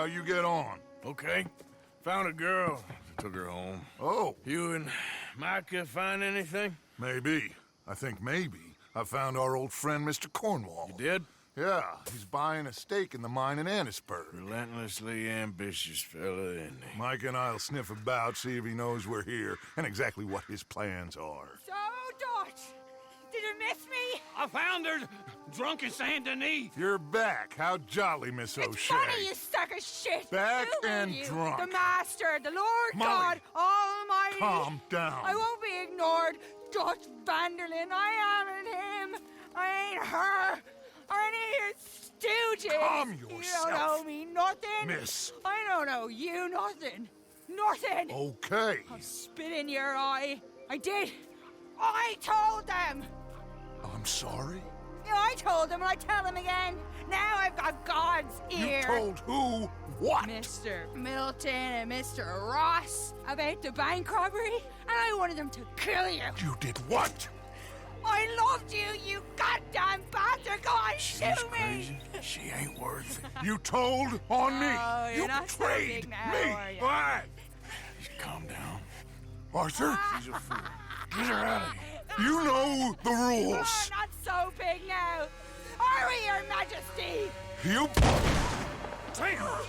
How you get on? Okay. Found a girl. Took her home. Oh, You and Micah find anything? maybe. I think maybe. I found our old friend, Mr. Cornwall. You did? Yeah, he's buying a stake in the mine in Annisburg. Relentlessly ambitious fella, isn't he? Mike and I'll sniff about, see if he knows we're here, and exactly what his plans are. So, Dutch, did you miss me? I found her drunk in Saint Denis. You're back. How jolly, Miss It's O'Shea. funny, you sack of shit. Back Who are and you? drunk. The Master, the Lord Molly, God Almighty. Calm down. I won't be ignored, Dutch Vanderlyn. I am him. I ain't her. Or any of his stooges. Calm You yourself. don't owe me nothing. Miss. I don't owe you nothing. Nothing. Okay. I'll spit in your eye. I did. I told them. I'm sorry? Yeah, I told them and I tell them again. Now I've got God's ear. You told who what? Mr. Milton and Mr. Ross about the bank robbery, and I wanted them to kill you. You did what? I loved you, you goddamn bastard! Go on, She's shoot me! crazy. She ain't worth it. You told on me. Oh, you're You not so betrayed big now, me. are you? Why? Just calm down. Arthur, She's a fool. Get her out of here. you know the Oh, rules. not so big now. Are we, Your Majesty? You... Damn!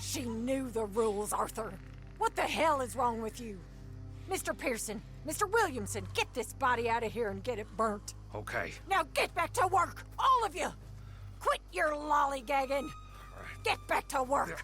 She knew the rules, Arthur. What the hell is wrong with you? Mr. Pearson, Mr. Williamson, get this body out of here and get it burnt. Okay. Now get back to work, all of you! Quit your lollygagging! Get back to work!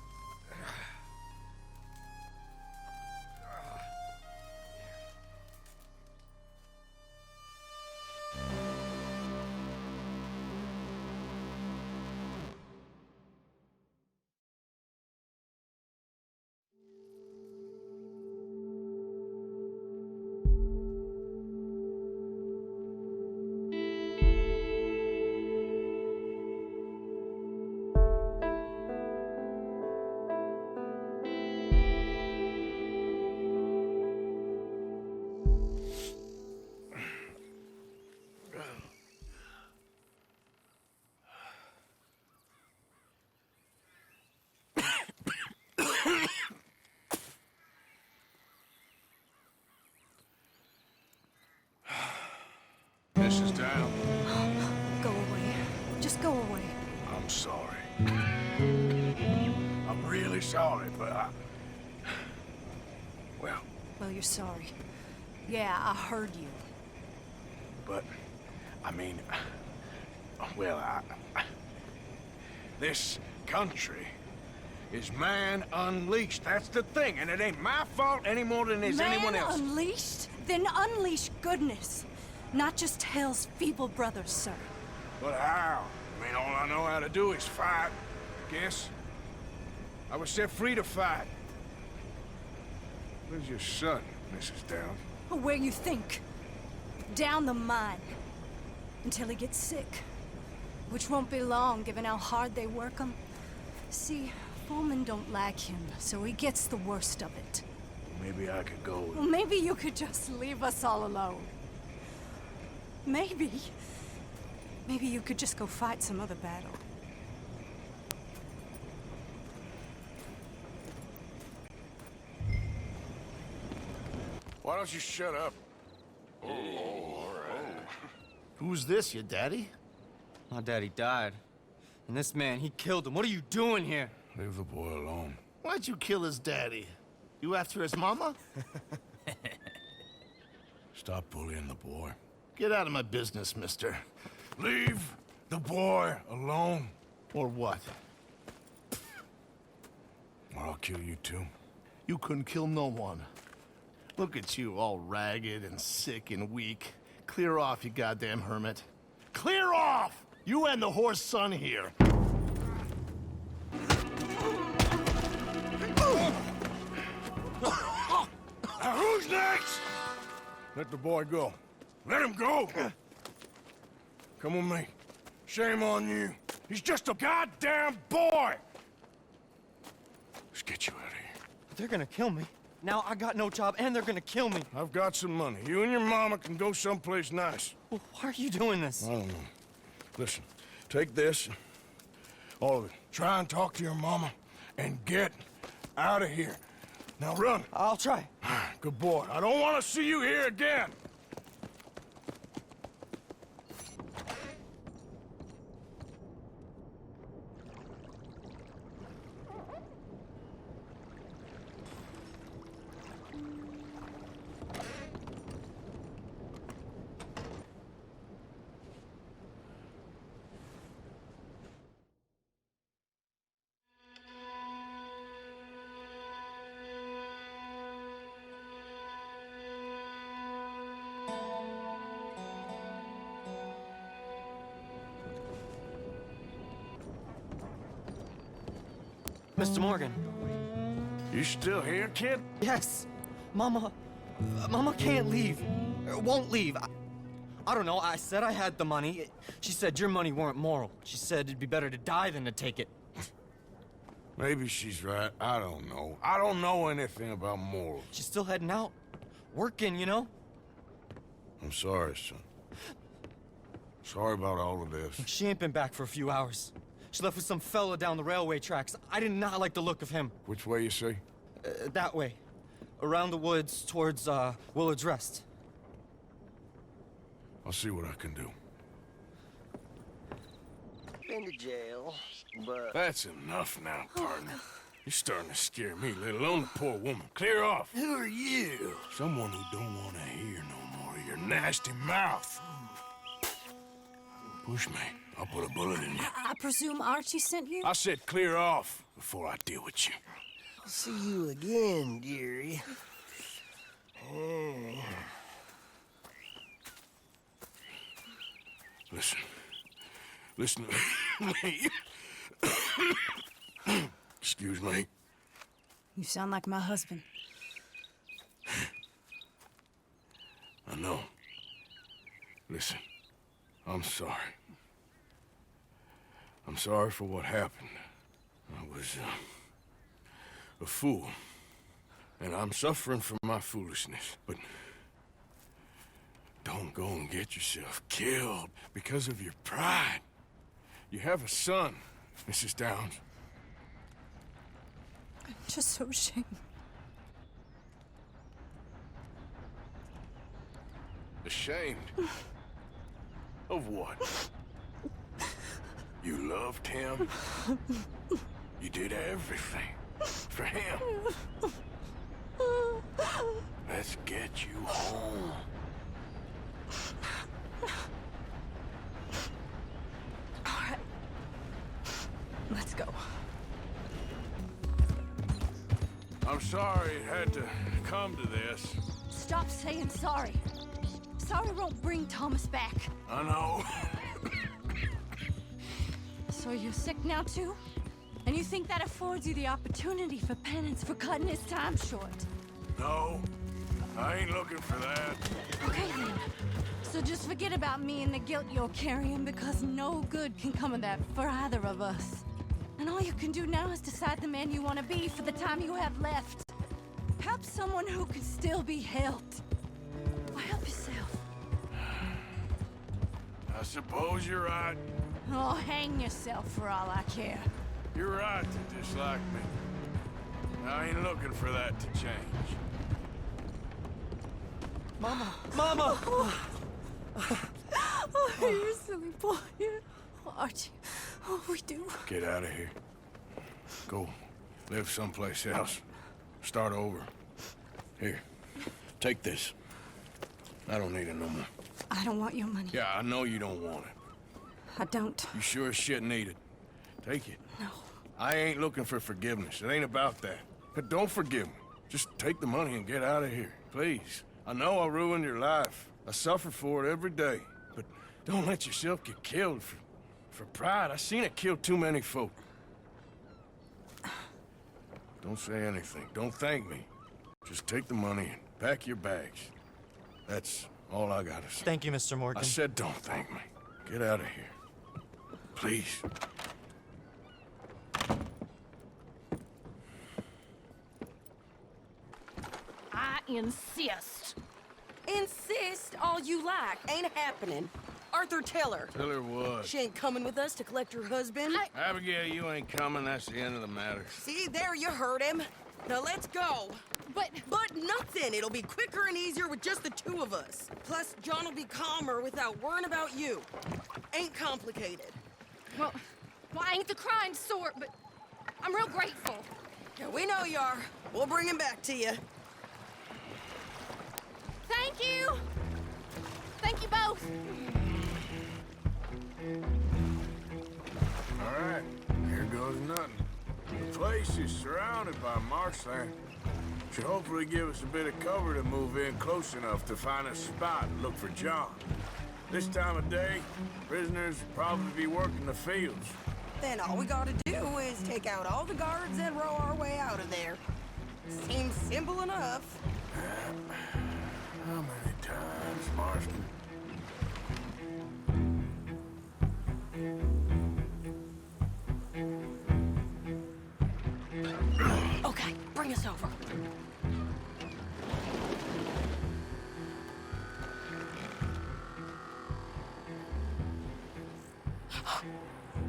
This is down. Go away. Just go away. I'm sorry. I'm really sorry, but I... Well, Well, you're sorry. Yeah, I heard you. but... I mean... Well, this country is man unleashed. That's the thing, and it ain't my fault any more than it is anyone Man else. unleashed? Then unleash goodness. Not just hell's feeble brothers, sir. But how? I mean, all I know how to do is fight, guess. I was set free to fight. Where's your son, Mrs. Down? Where you think? Down the mine. Until he gets sick. Which won't be long, given how hard they work him. See, foremen don't like him, so he gets the worst of it. Maybe I could go with... Well, maybe you could just leave us all alone. Maybe. Maybe you could just go fight some other battle. Why don't you shut up? Who's this, your daddy? My daddy died. And this man, he killed him. What are you doing here? Leave the boy alone. Why'd you kill his daddy? You after his mama? Stop bullying the boy. Get out of my business, mister. Leave the boy alone, Or what? or I'll kill you too. You couldn't kill no one. Look at you, all ragged and sick and weak. Clear off, you goddamn hermit. Clear off! You and the horse son here. Now who's next? Let the boy go. Let him go! Come with me. Shame on you. He's just a goddamn boy! Let's get you out of here. They're gonna kill me. Now I got no job and they're gonna kill me. I've got some money. You and your mama can go someplace nice. Well, why are you doing this? I don't know. Listen, take this, all of it. Try and talk to your mama and get out of here. Now run. I'll try. Good boy. I don't want to see you here again. Mr. Morgan. You still here, kid? Yes. Mama can't leave. Won't leave. I don't know. I said I had the money. She said your money weren't moral. She said it'd be better to die than to take it. Maybe she's right. I don't know. I don't know anything about morals. She's still heading out. Working, you know? I'm sorry, son. Sorry about all of this. She ain't been back for a few hours. She left with some fella down the railway tracks. I did not like the look of him. Which way you say? That way. Around the woods towards, Willard's Rest. I'll see what I can do. Been to jail, but... That's enough now, partner. You're starting to scare me, let alone the poor woman. Clear off. Who are you? Someone who don't want to hear no more of your nasty mouth. Push me. I'll put a bullet in you. I presume Archie sent you? I said clear off before I deal with you. I'll see you again, dearie. Listen. Listen to me. Excuse me. You sound like my husband. I know. Listen, I'm sorry. I'm sorry for what happened. I was, a fool. And I'm suffering from my foolishness. But don't go and get yourself killed because of your pride. You have a son, Mrs. Downs. I'm just so ashamed. Ashamed? Of what? You loved him? You did everything for him. Let's get you home. All right. Let's go. I'm sorry it had to come to this. Stop saying sorry. Sorry won't bring Thomas back. I know. So you're sick now too? And you think that affords you the opportunity for penance for cutting his time short? No, I ain't looking for that. Okay then. So just forget about me and the guilt you're carrying, because no good can come of that for either of us. And all you can do now is decide the man you want to be for the time you have left. Help someone who can still be helped. Or help yourself. I suppose you're right. Oh, hang yourself for all I care. You're right to dislike me. I ain't looking for that to change. Mama! Mama! Oh, you silly boy. Oh, Archie, oh, we do. Get out of here. Go live someplace else. Start over. Here, take this. I don't need it no more. I don't want your money. Yeah, I know you don't want it. I don't. You sure as shit need it. Take it. No. I ain't looking for forgiveness. It ain't about that. But don't forgive me. Just take the money and get out of here, please. I know I ruined your life. I suffer for it every day. But don't let yourself get killed for pride. I seen it kill too many folk. Don't say anything. Don't thank me. Just take the money and pack your bags. That's all I gotta say. Thank you, Mr. Morgan. I said don't thank me. Get out of here. Please. I insist. Insist all you like. Ain't happening. Arthur, tell her. Tell her what? She ain't coming with us to collect her husband. Abigail, you ain't coming. That's the end of the matter. See, there you heard him. Now let's go. But nothing. It'll be quicker and easier with just the two of us. Plus, John will be calmer without worrying about you. Ain't complicated. well, I ain't the kind sort, but I'm real grateful. Yeah, we know you are. We'll bring him back to you. Thank you. Thank you both. All right, here goes nothing. The place is surrounded by marshland. Should hopefully give us a bit of cover to move in close enough to find a spot and look for John. This time of day, prisoners will probably be working the fields. Then all we gotta do is take out all the guards and row our way out of there. Seems simple enough. How many times, Marston? Okay, bring us over.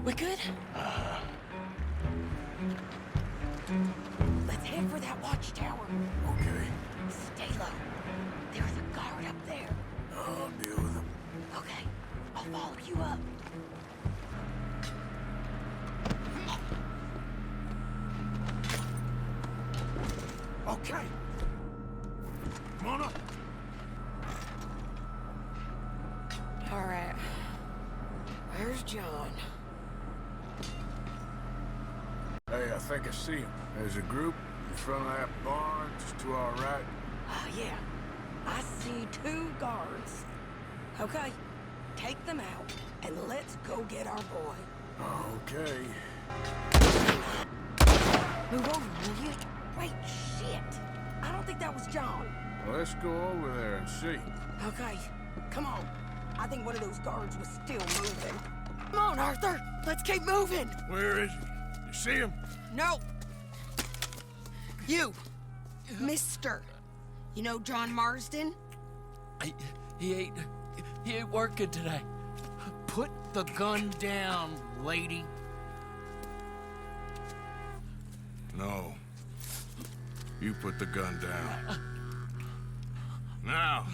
We good? Let's head for that watchtower. Okay, Stay low. There's a guard up there. I'll deal with him. Okay, I'll follow you up. Okay. Come on up. All right. Where's John? Hey, I think I see him. There's a group in front of that barn, just to our right. Ah, yeah. I see 2 guards. Okay, take them out, and let's go get our boy. Okay. Move over, will you? Wait, shit. I don't think that was John. Well, let's go over there and see. Okay, come on. I think one of those guards was still moving. Come on, Arthur. Let's keep moving. Where is he? You see him? No. You. Mister. You know John Marsden? He ain't working today. Put the gun down, lady. No. You put the gun down. Now.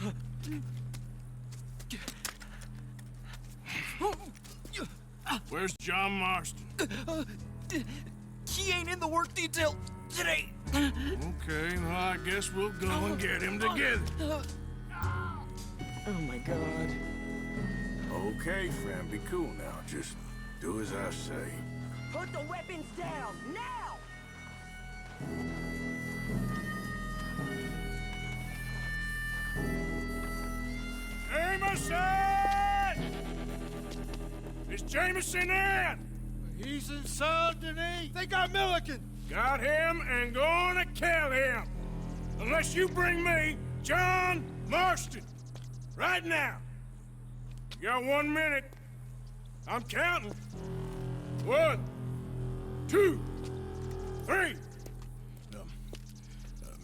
Where's John Marston? He ain't in the work detail today. Okay, well, I guess we'll go and get him together. Oh my God. Okay, friend, be cool now. Just do as I say. Put the weapons down, now! Jameson! Is Jameson in? He's in Saint Denis. They got Milliken. Got him and gonna kill him. Unless you bring me John Marston. Right now. You got 1 minute. I'm counting. 1, 2, 3.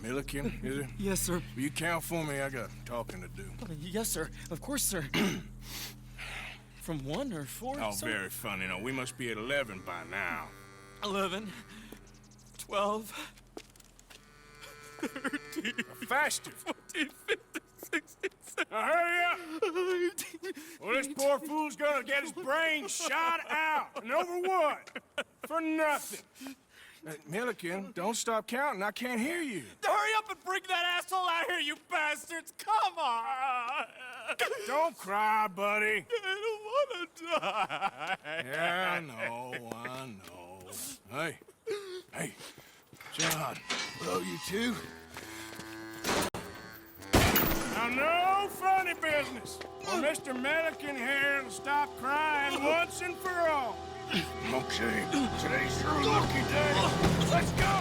Milliken, is it? Yes, sir. Will you count for me? I got talking to do. Yes, sir. Of course, sir. From 1 or 4? Oh, sir? very funny. No, we must be at 11 by now. 11, 12, 13, Faster. 14, 15, 16, 17. Now hurry up! Well, this poor fool's gonna get his brains shot out. And over what? For nothing. Milliken, don't stop counting. I can't hear you. Hurry up and bring that asshole out here, you bastards! Come on! Don't cry, buddy. I don't want to die. Yeah, I know. Hey, John. Hello, you two. Now, no funny business. Well, Mr. Milliken here will stop crying once and for all. Okay, today's your lucky day. Let's go!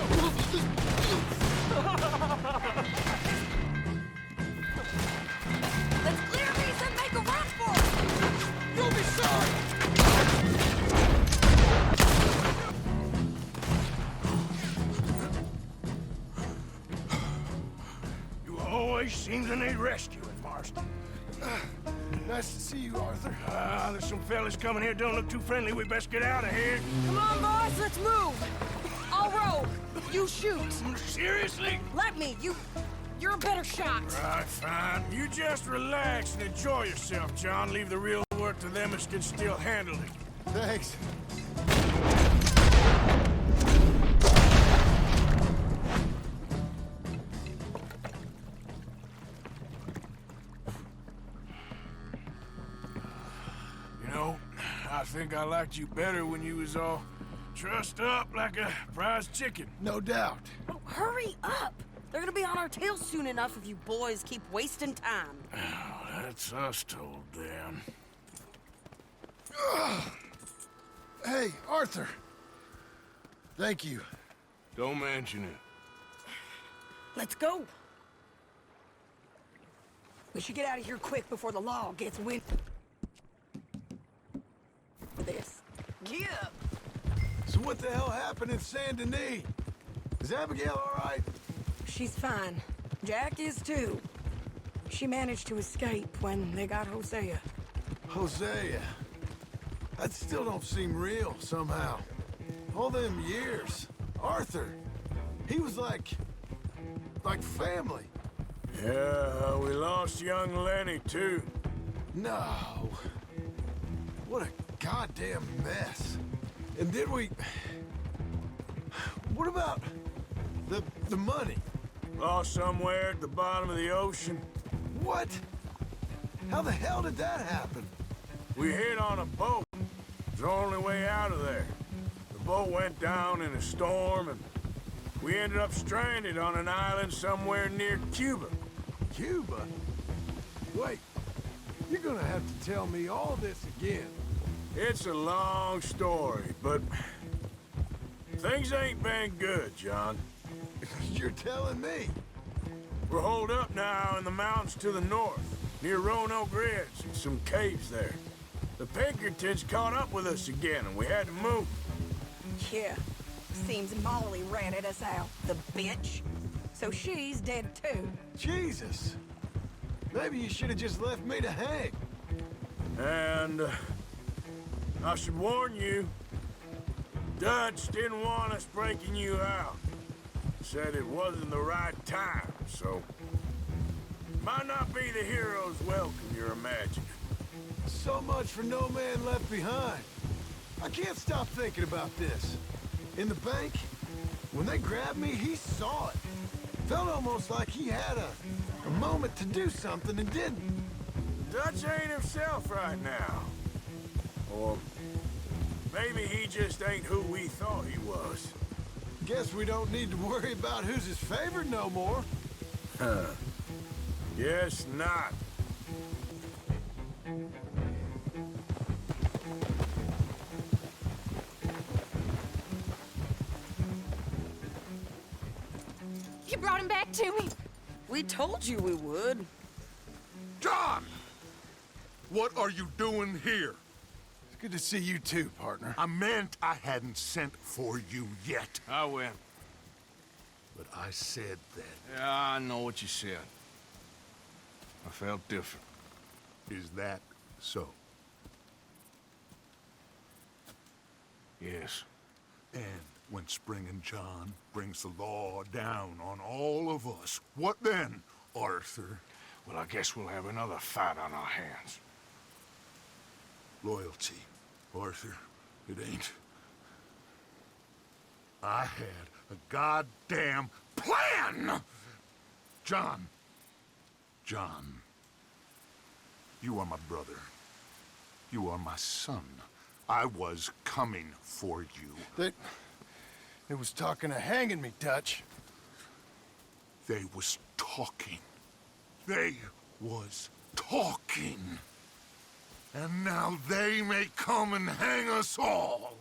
Let's clear these and make a run for it! You'll be sorry! You place seems to need rescuing, Marston. Nice to see you, Arthur. There's some fellas coming here. Don't look too friendly. We best get out of here. Come on, boys, let's move. I'll row. You shoot. Seriously? Let me. You're a better shot. Right, fine. You just relax and enjoy yourself, John. Leave the real work to them that can still handle it. Thanks. You know, I think I liked you better when you was all trussed up like a prize chicken. No doubt. Oh, hurry up. They're gonna be on our tails soon enough if you boys keep wasting time. Oh, that's us told them. Hey, Arthur. Thank you. Don't mention it. Let's go. We should get out of here quick before the law gets wind of this. Get up. So what the hell happened in Saint Denis? Is Abigail all right? She's fine. Jack is too. She managed to escape when they got Hosea. Hosea. That still don't seem real, somehow. All them years. Arthur. He was like family. Yeah, we lost young Lenny, too. No. What a goddamn mess. And did we... What about the money? Lost somewhere at the bottom of the ocean. What? How the hell did that happen? We hit on a boat. It was the only way out of there. The boat went down in a storm, and we ended up stranded on an island somewhere near Cuba. Cuba? Wait, you're gonna have to tell me all this again. It's a long story, but things ain't been good, John. You're telling me? We're holed up now in the mountains to the north, near Roanoke Ridge and some caves there. The Pinkertons caught up with us again, and we had to move. Yeah. Seems Molly ratted us out, the bitch. So she's dead too. Jesus. Maybe you should have just left me to hang. And I should warn you, Dutch didn't want us breaking you out. Said it wasn't the right time, so might not be the hero's welcome you're imagining. So much for no man left behind. I can't stop thinking about this. In the bank, when they grabbed me, he saw it. Felt almost like he had a moment to do something and didn't. Dutch ain't himself right now. Or maybe he just ain't who we thought he was. Guess we don't need to worry about who's his favorite no more. Guess not. You brought him back to me. We told you we would. John! What are you doing here? It's good to see you too, partner. I meant I hadn't sent for you yet. I win. But I said that. Yeah, I know what you said. I felt different. Is that so? Yes. And when Spring and John brings the law down on all of us, what then, Arthur? Well, I guess we'll have another fight on our hands. Loyalty, Arthur, it ain't. I had a goddamn plan! John, you are my brother. You are my son. I was coming for you. They was talking of hanging me, Dutch. They was talking. They was talking. And now they may come and hang us all.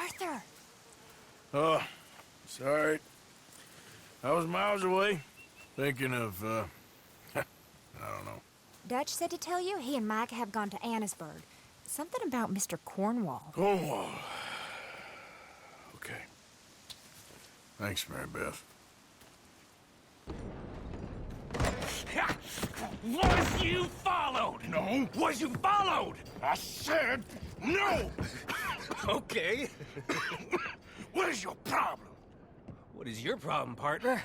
Arthur! Oh, sorry. I was miles away, thinking of, I don't know. Dutch said to tell you he and Micah have gone to Annisburg. Something about Mr. Cornwall. Cornwall. Okay. Thanks, Mary Beth. Was you followed? No. Was you followed? I said no. Okay. What is your problem? What is your problem, partner?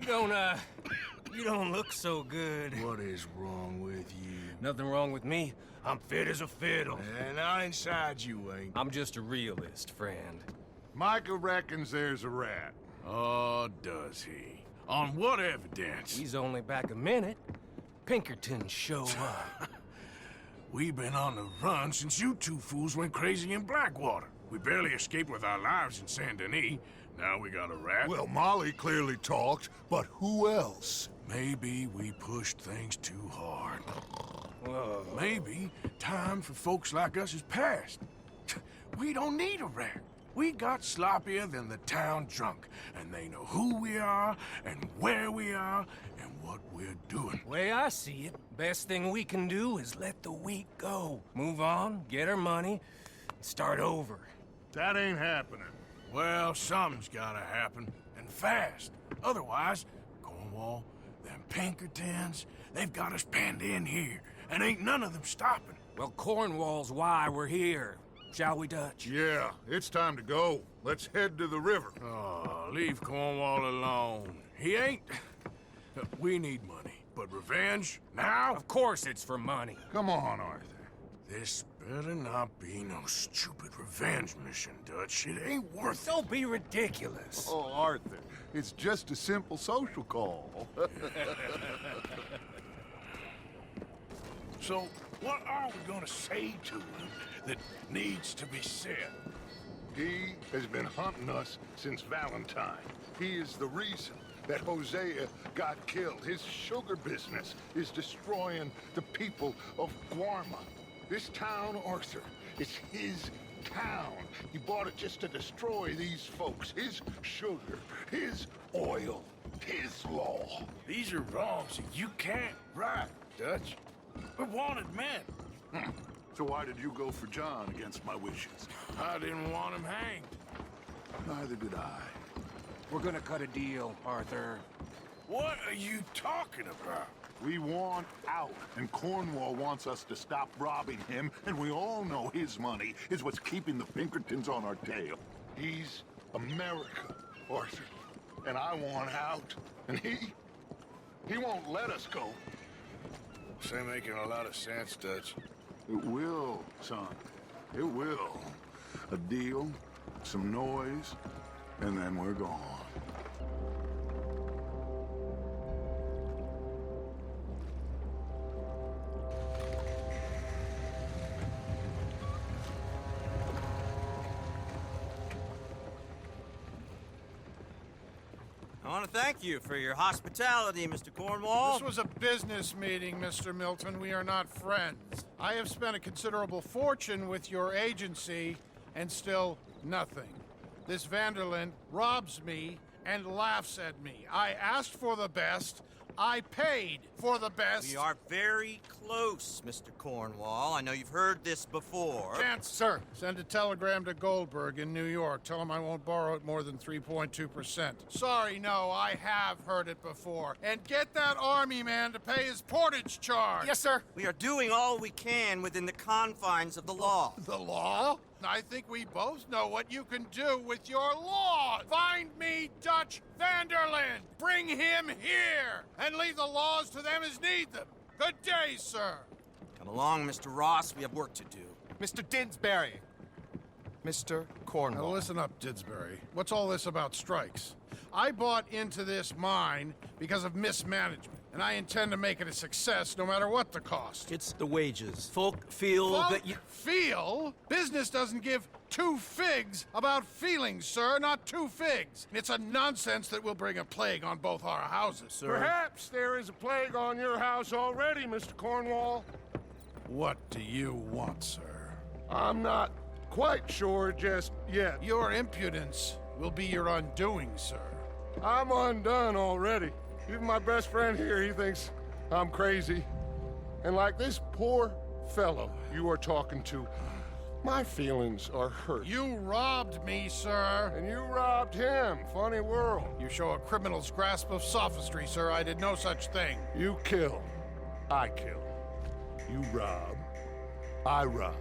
You don't look so good. What is wrong with you? Nothing wrong with me. I'm fit as a fiddle. And not inside you ain't. I'm just a realist, friend. Micah reckons there's a rat. Oh, does he? On what evidence? He's only back a minute. Pinkerton show up. We've been on the run since you two fools went crazy in Blackwater. We barely escaped with our lives in Saint Denis. Now we got a rat. Well, Molly clearly talked, but who else? Maybe we pushed things too hard. Maybe time for folks like us is past. We don't need a rat. We got sloppier than the town drunk, and they know who we are, and where we are, and what we're doing. Way I see it, best thing we can do is let the week go. Move on, get our money, start over. That ain't happening. Well, something's gotta happen, and fast. Otherwise, Cornwall, them Pinkertons, they've got us penned in here, and ain't none of them stopping. Well, Cornwall's why we're here. Shall we, Dutch? Yeah, it's time to go. Let's head to the river. Oh, leave Cornwall alone. He ain't... We need money, but revenge, now? Of course it's for money. Come on, Arthur. This better not be no stupid revenge mission, Dutch. It ain't worth it. Don't be ridiculous. Oh, Arthur, it's just a simple social call. So, what are we gonna say to him that needs to be said? He has been hunting us since Valentine. He is the reason that Hosea got killed. His sugar business is destroying the people of Guarma. This town, Arthur, is his town. He bought it just to destroy these folks. His sugar, his oil, his law. These are wrongs that you can't right, Dutch. We're wanted men. So why did you go for John against my wishes? I didn't want him hanged. Neither did I. We're gonna cut a deal, Arthur. What are you talking about? We want out, and Cornwall wants us to stop robbing him, and we all know his money is what's keeping the Pinkertons on our tail. He's America, Arthur, and I want out, and he won't let us go. This ain't making a lot of sense, Dutch. It will, son. It will. A deal, some noise, and then we're gone. I want to thank you for your hospitality, Mr. Cornwall. This was a business meeting, Mr. Milton. We are not friends. I have spent a considerable fortune with your agency, and still nothing. This Vanderlyn robs me and laughs at me. I asked for the best. I paid for the best. We are very close, Mr. Cornwall. I know you've heard this before. Chance, sir. Send a telegram to Goldberg in New York. Tell him I won't borrow it more than 3.2%. Sorry, no, I have heard it before. And get that army man to pay his portage charge. Yes, sir. We are doing all we can within the confines of the law. The law? I think we both know what you can do with your law. Find me Dutch Vanderlyn. Bring him here. And leave the laws to them as need them. Good day, sir. Come along, Mr. Ross. We have work to do. Mr. Didsbury. Mr. Cornwall. Now listen up, Didsbury. What's all this about strikes? I bought into this mine because of mismanagement, and I intend to make it a success no matter what the cost. It's the wages. Folk feel that you... Feel? Business doesn't give two figs about feelings, sir, not two figs. It's a nonsense that will bring a plague on both our houses. Sir. Perhaps there is a plague on your house already, Mr. Cornwall. What do you want, sir? I'm not quite sure just yet. Your impudence will be your undoing, sir. I'm undone already. Even my best friend here, he thinks I'm crazy. And like this poor fellow you are talking to, my feelings are hurt. You robbed me, sir. And you robbed him. Funny world. You show a criminal's grasp of sophistry, sir. I did no such thing. You kill. I kill. You rob. I rob.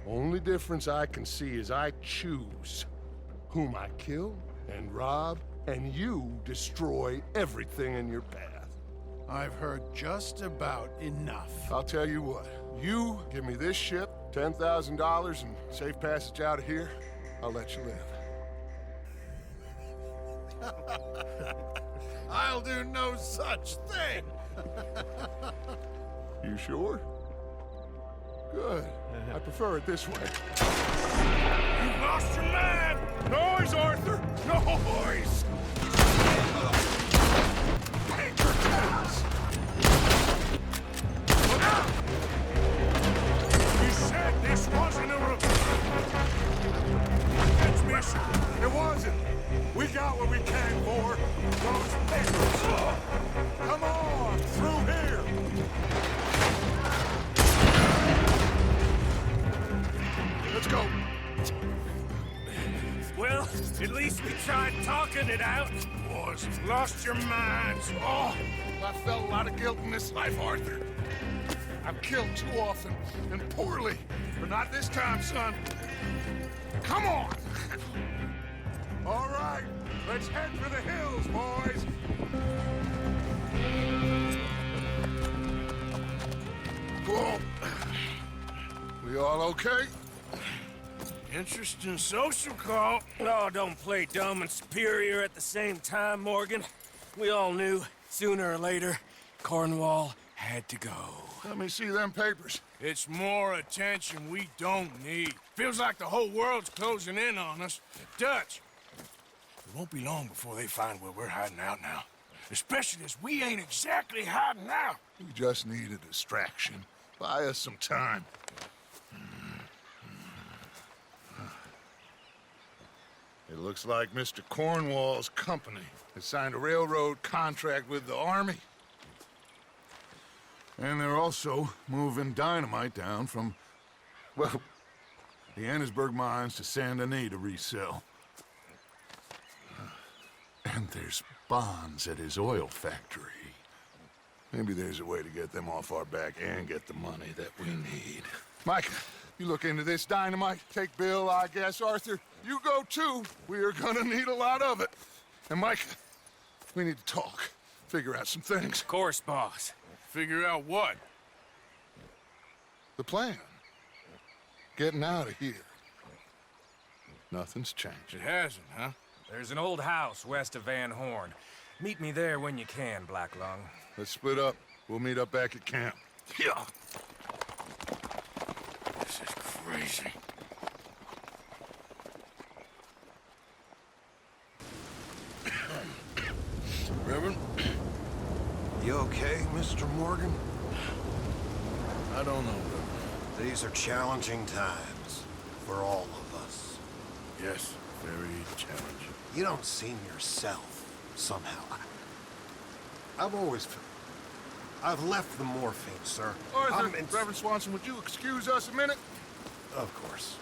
Only difference I can see is I choose whom I kill and rob, and you destroy everything in your path. I've heard just about enough. I'll tell you what. You give me this ship, $10,000 and safe passage out of here, I'll let you live. I'll do no such thing. You sure? Good. I prefer it this way. You've lost your man! Noise, Arthur! Noise! Anchor cats! Look out! You said this wasn't a revenge mission. It wasn't. We got what we came for. Those papers. Come on, through here. Let's go. Well, at least we tried talking it out. Boys, lost your minds. Oh, I felt a lot of guilt in this life, Arthur. I've killed too often and poorly, but not this time, son. Come on. All right, let's head for the hills, boys. Whoa. We all okay? Interesting social call. Oh, don't play dumb and superior at the same time, Morgan. We all knew, sooner or later, Cornwall had to go. Let me see them papers. It's more attention we don't need. Feels like the whole world's closing in on us. Dutch, it won't be long before they find where we're hiding out now. Especially as we ain't exactly hiding out. We just need a distraction. Buy us some time. It looks like Mr. Cornwall's company has signed a railroad contract with the Army. And they're also moving dynamite down from, well, the Annesburg mines to Saint Denis to resell. And there's bonds at his oil factory. Maybe there's a way to get them off our back and get the money that we need. Mike, you look into this dynamite. Take Bill, I guess. Arthur, you go too. We are gonna need a lot of it. And Mike, we need to talk. Figure out some things. Of course, boss. Figure out what? The plan. Getting out of here. Nothing's changed. It hasn't, huh? There's an old house west of Van Horn. Meet me there when you can, Black Lung. Let's split up. We'll meet up back at camp. Yeah. This is crazy. Reverend? You okay, Mr. Morgan? I don't know, Reverend. These are challenging times for all of us. Yes, very challenging. You don't seem yourself, somehow. I've left the morphine, sir. Arthur, Reverend Swanson, would you excuse us a minute? Of course.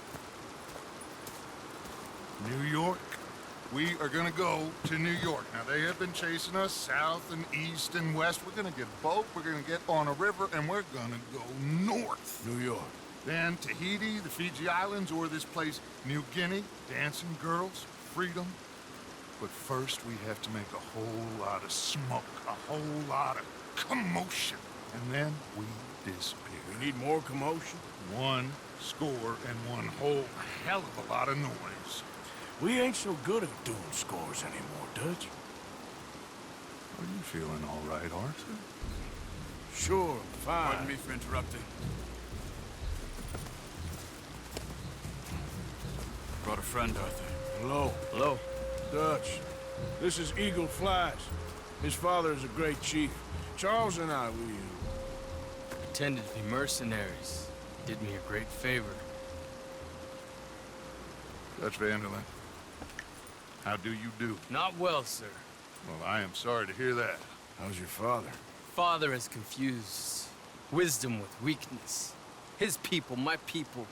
New York. We are gonna go to New York. Now, they have been chasing us south and east and west. We're gonna get a boat, we're gonna get on a river, and we're gonna go north. New York. Then Tahiti, the Fiji Islands, or this place, New Guinea, dancing girls, freedom. But first, we have to make a whole lot of smoke, a whole lot of commotion. And then we disappear. We need more commotion? One score and one whole hell of a lot of noise. We ain't so good at doing scores anymore, Dutch. Are you feeling all right, Arthur? Sure, fine. Pardon me for interrupting. Brought a friend, Arthur. Hello. Hello. Dutch, this is Eagle Flies. His father is a great chief. Charles and I, we pretended to be mercenaries. Did me a great favor. Dutch Vanderlyn, how do you do? Not well, sir. Well, I am sorry to hear that. How's your father? Father has confused wisdom with weakness. His people, my people,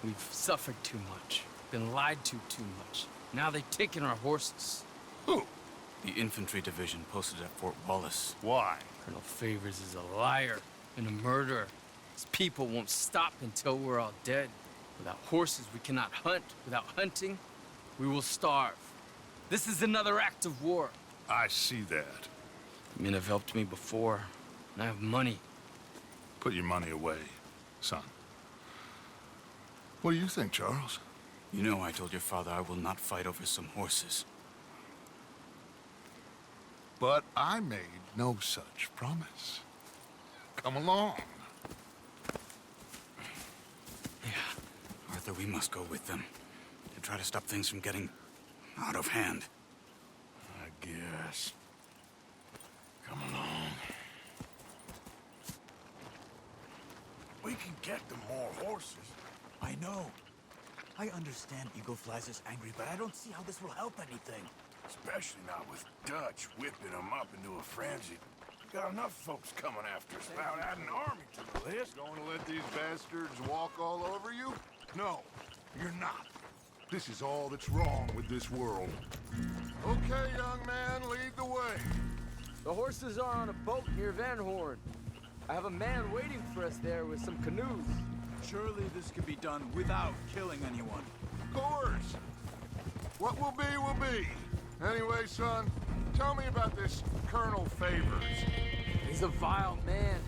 we've suffered too much, been lied to too much. Now they've taken our horses. Who? The infantry division posted at Fort Wallace. Why? Colonel Favors is a liar and a murderer. His people won't stop until we're all dead. Without horses, we cannot hunt. Without hunting, we will starve. This is another act of war. I see that. Men have helped me before, and I have money. Put your money away, son. What do you think, Charles? You know I told your father I will not fight over some horses. But I made no such promise. Come along. Yeah, Arthur, we must go with them to try to stop things from getting out of hand. I guess. Come along. We can get them more horses. I know. I understand Eagle Flies is angry, but I don't see how this will help anything. Especially not with Dutch whipping them up into a frenzy. Got enough folks coming after us without adding an army to the list. Going to let these bastards walk all over you? No, you're not. This is all that's wrong with this world. Okay, young man, lead the way. The horses are on a boat near Van Horn. I have a man waiting for us there with some canoes. Surely this can be done without killing anyone. Of course. What will be. Anyway, son, tell me about this Colonel Favors. He's a vile man.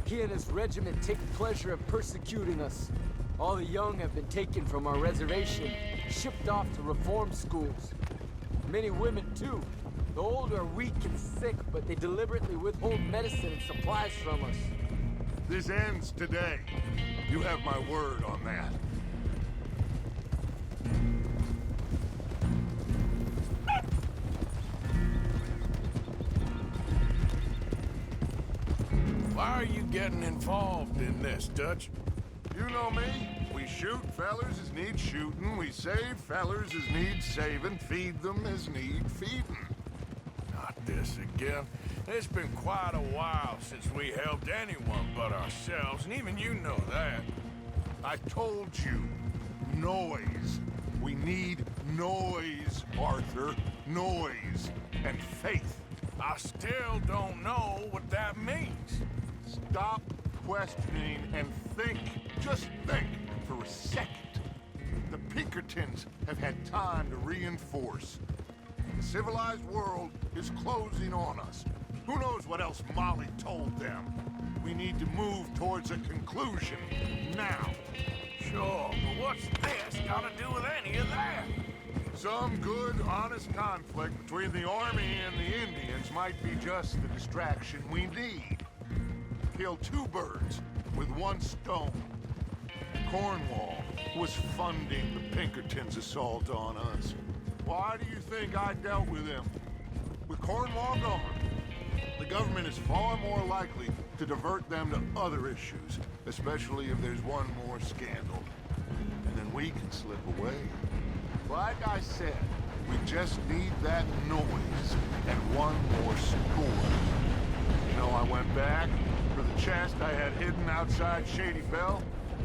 He and his regiment take pleasure in persecuting us. All the young have been taken from our reservation, shipped off to reform schools. Many women, too. The old are weak and sick, but they deliberately withhold medicine and supplies from us. This ends today. You have my word on that. Why are you getting involved in this, Dutch? You know me. We shoot fellers as need shooting. We save fellers as need saving. Feed them as need feeding. Not this again. It's been quite a while since we helped anyone but ourselves, and even you know that. I told you. Noise. We need noise, Arthur. Noise. And faith. I still don't know what that means. Stop questioning and think. Just think for a second. The Pinkertons have had time to reinforce. The civilized world is closing on us. Who knows what else Molly told them? We need to move towards a conclusion now. Sure, but what's this got to do with any of that? Some good, honest conflict between the army and the Indians might be just the distraction we need. Kill two birds with one stone. Cornwall was funding the Pinkertons' assault on us. Why do you think I dealt with them? With Cornwall gone, the government is far more likely to divert them to other issues, especially if there's one more scandal. And then we can slip away. Like I said, we just need that noise and one more score. You know, I went back for the chest I had hidden outside Shady Bell,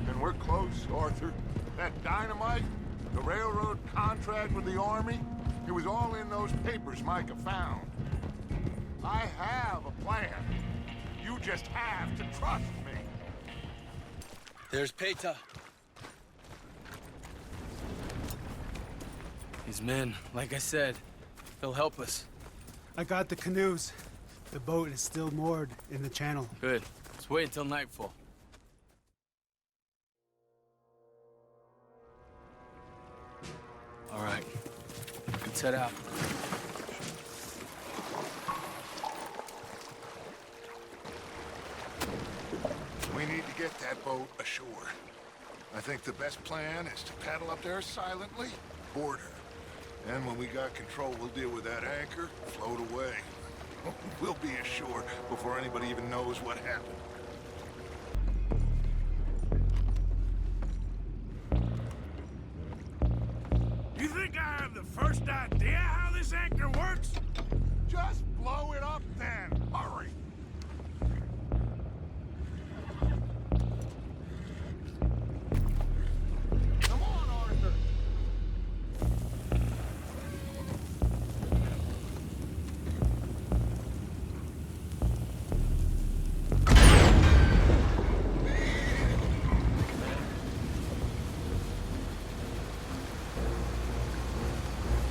and we're close, Arthur. That dynamite, the railroad contract with the Army, it was all in those papers Micah found. I have a plan. You just have to trust me. There's Peta. His men, like I said, they'll help us. I got the canoes. The boat is still moored in the channel. Good. Let's wait until nightfall. All right. Let's head out. We need to get that boat ashore. I think the best plan is to paddle up there silently, board her. And when we got control, we'll deal with that anchor, float away. We'll be ashore before anybody even knows what happened. first idea how this anchor works? Just blow it up then. Hurry. Come on, Arthur.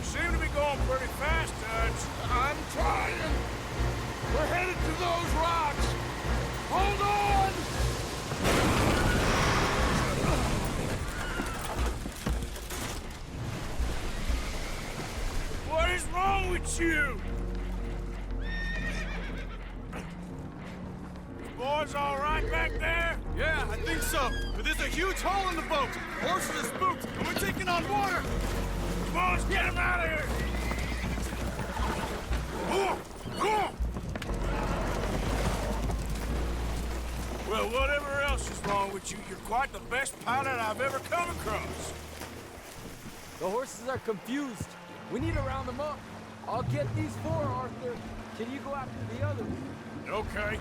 Seem to be going pretty fast, Dutch. I'm trying. We're headed to those rocks. Hold on! What is wrong with you? Boys all right back there? Yeah, I think so. But there's a huge hole in the boat. Horses are spooked, and we're taking on water. Boys, get him out of here! Well, whatever else is wrong with you, you're quite the best pilot I've ever come across. The horses are confused. We need to round them up. I'll get these four, Arthur. Can you go after the others? Okay.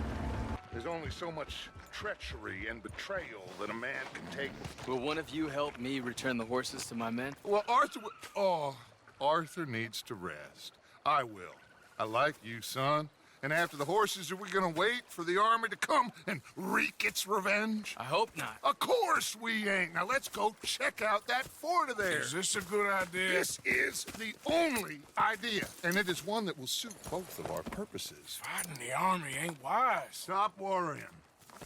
There's only so much treachery and betrayal that a man can take. Will one of you help me return the horses to my men? Well, Arthur... Arthur needs to rest. I will. I like you, son. And after the horses, are we gonna wait for the army to come and wreak its revenge? I hope not. Of course we ain't. Now let's go check out that fort of theirs. Is this a good idea? This is the only idea, and it is one that will suit both of our purposes. Fighting the army ain't wise. Stop worrying.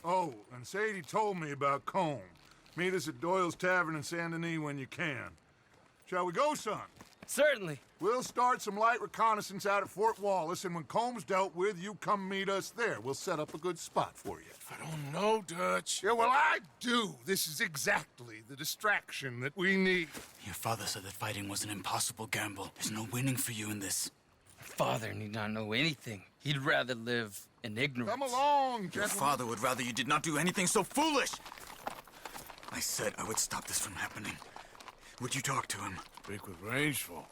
Oh, and Sadie told me about Combe. Meet us at Doyle's Tavern in Saint Denis when you can. Shall we go, son? Certainly. We'll start some light reconnaissance out at Fort Wallace, and when Comb's dealt with, you come meet us there. We'll set up a good spot for you. I don't know, Dutch. Yeah, well, I do. This is exactly the distraction that we need. Your father said that fighting was an impossible gamble. There's no winning for you in this. Father need not know anything. He'd rather live in ignorance. Come along, Your gentlemen. father would rather you did not do anything so foolish. I said I would stop this from happening. Would you talk to him? Speak with Rangeful.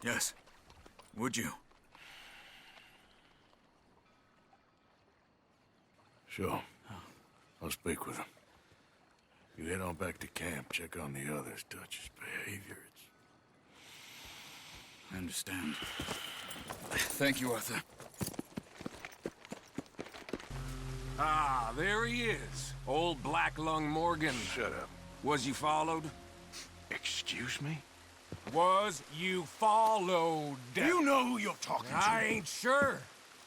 Yes. Would you? Sure. I'll speak with him. You head on back to camp, check on the others. Dutch's behavior, I understand. Thank you, Arthur. Ah, there he is. Old Black Lung Morgan. Shut up. Was you followed? Excuse me? Was you followed? You know who you're talking to. I ain't sure.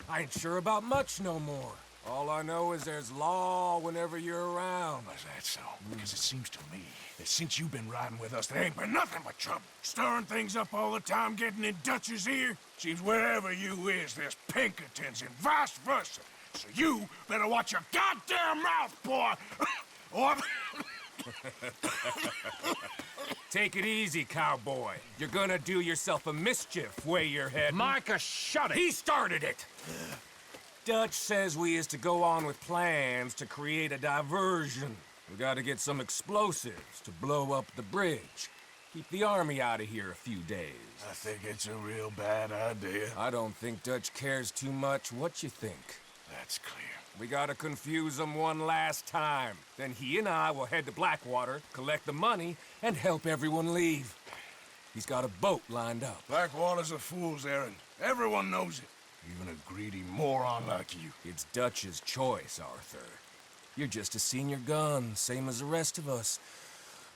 I ain't sure about much no more. All I know is there's law whenever you're around. Is that so? Because it seems to me that since you've been riding with us, there ain't been nothing but trouble. Stirring things up all the time, getting in Dutch's ear. Seems wherever you is, there's Pinkertons and vice versa. So you better watch your goddamn mouth, boy! Or... Take it easy, cowboy. You're gonna do yourself a mischief way you're heading. Micah, shut it! He started it! Dutch says we is to go on with plans to create a diversion. We gotta get some explosives to blow up the bridge. Keep the army out of here a few days. I think it's a real bad idea. I don't think Dutch cares too much what you think. That's clear. We gotta confuse him one last time. Then he and I will head to Blackwater, collect the money, and help everyone leave. He's got a boat lined up. Blackwater's a fool's errand. Everyone knows it. Even a greedy moron like you. It's Dutch's choice, Arthur. You're just a senior gun, same as the rest of us.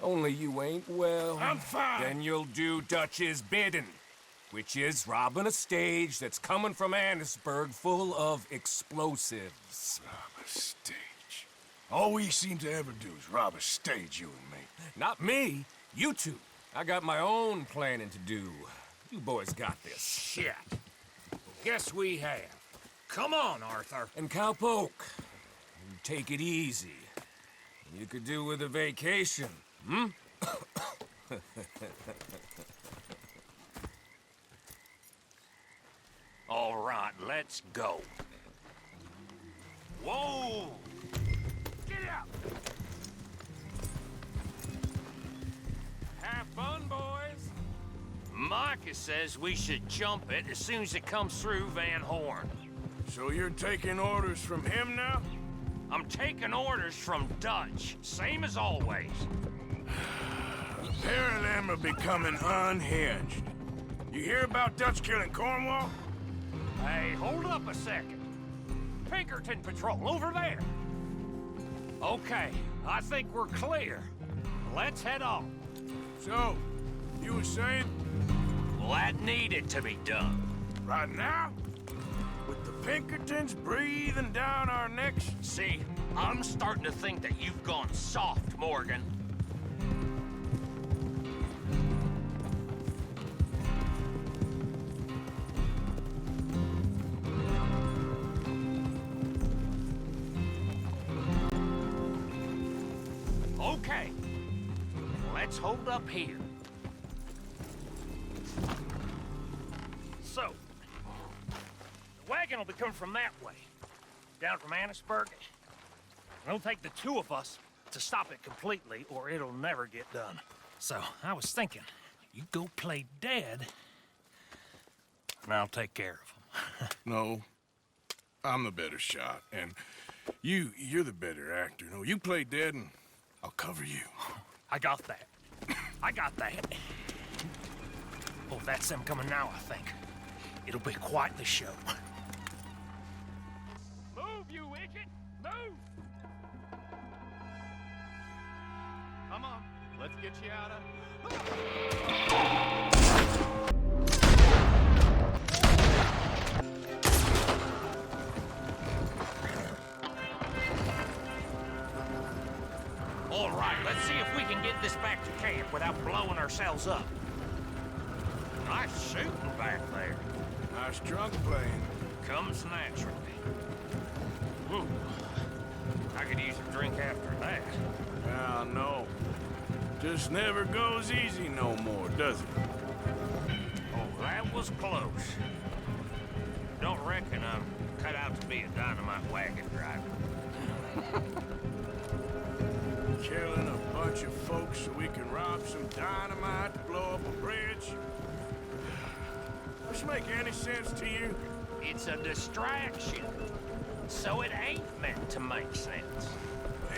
Only you ain't well. I'm fine. Then you'll do Dutch's bidding, which is robbing a stage that's coming from Annisburg full of explosives. Rob a stage. All we seem to ever do is rob a stage, you and me. Not me, you two. I got my own planning to do. You boys got this. Shit. Guess we have. Come on, Arthur. And Cowpoke, you take it easy. You could do with a vacation, hmm? All right, let's go. Whoa! Get out! Have fun, boys. Micah says we should jump it as soon as it comes through Van Horn. So you're taking orders from him now? I'm taking orders from Dutch, same as always. A pair of them are becoming unhinged. You hear about Dutch killing Cornwall? Hey, hold up a second. Pinkerton Patrol, over there. Okay, I think we're clear. Let's head on. So, you were saying? Well, that needed to be done. Right now? With the Pinkertons breathing down our necks? See, I'm starting to think that you've gone soft, Morgan. Okay, let's hold up here. So, the wagon will be coming from that way, down from Annisburg. It'll take the two of us to stop it completely, or it'll never get done. So, I was thinking, you go play dead, and I'll take care of them. No, I'm the better shot, and you're the better actor. No, you play dead, and I'll cover you. I got that. I got that. Oh, that's them coming now, I think. It'll be quite the show. Move, you idiot! Move! Come on, let's get you out of... All right, let's see if we can get this back to camp without blowing ourselves up. Nice shooting back there. Nice drunk playing. Comes naturally. Ooh, I could use a drink after that. Yeah, I know. Just never goes easy no more, does it? Oh, that was close. Don't reckon I'm cut out to be a dynamite wagon driver. Killing a bunch of folks so we can rob some dynamite to blow up a bridge? Does this make any sense to you? It's a distraction, so it ain't meant to make sense.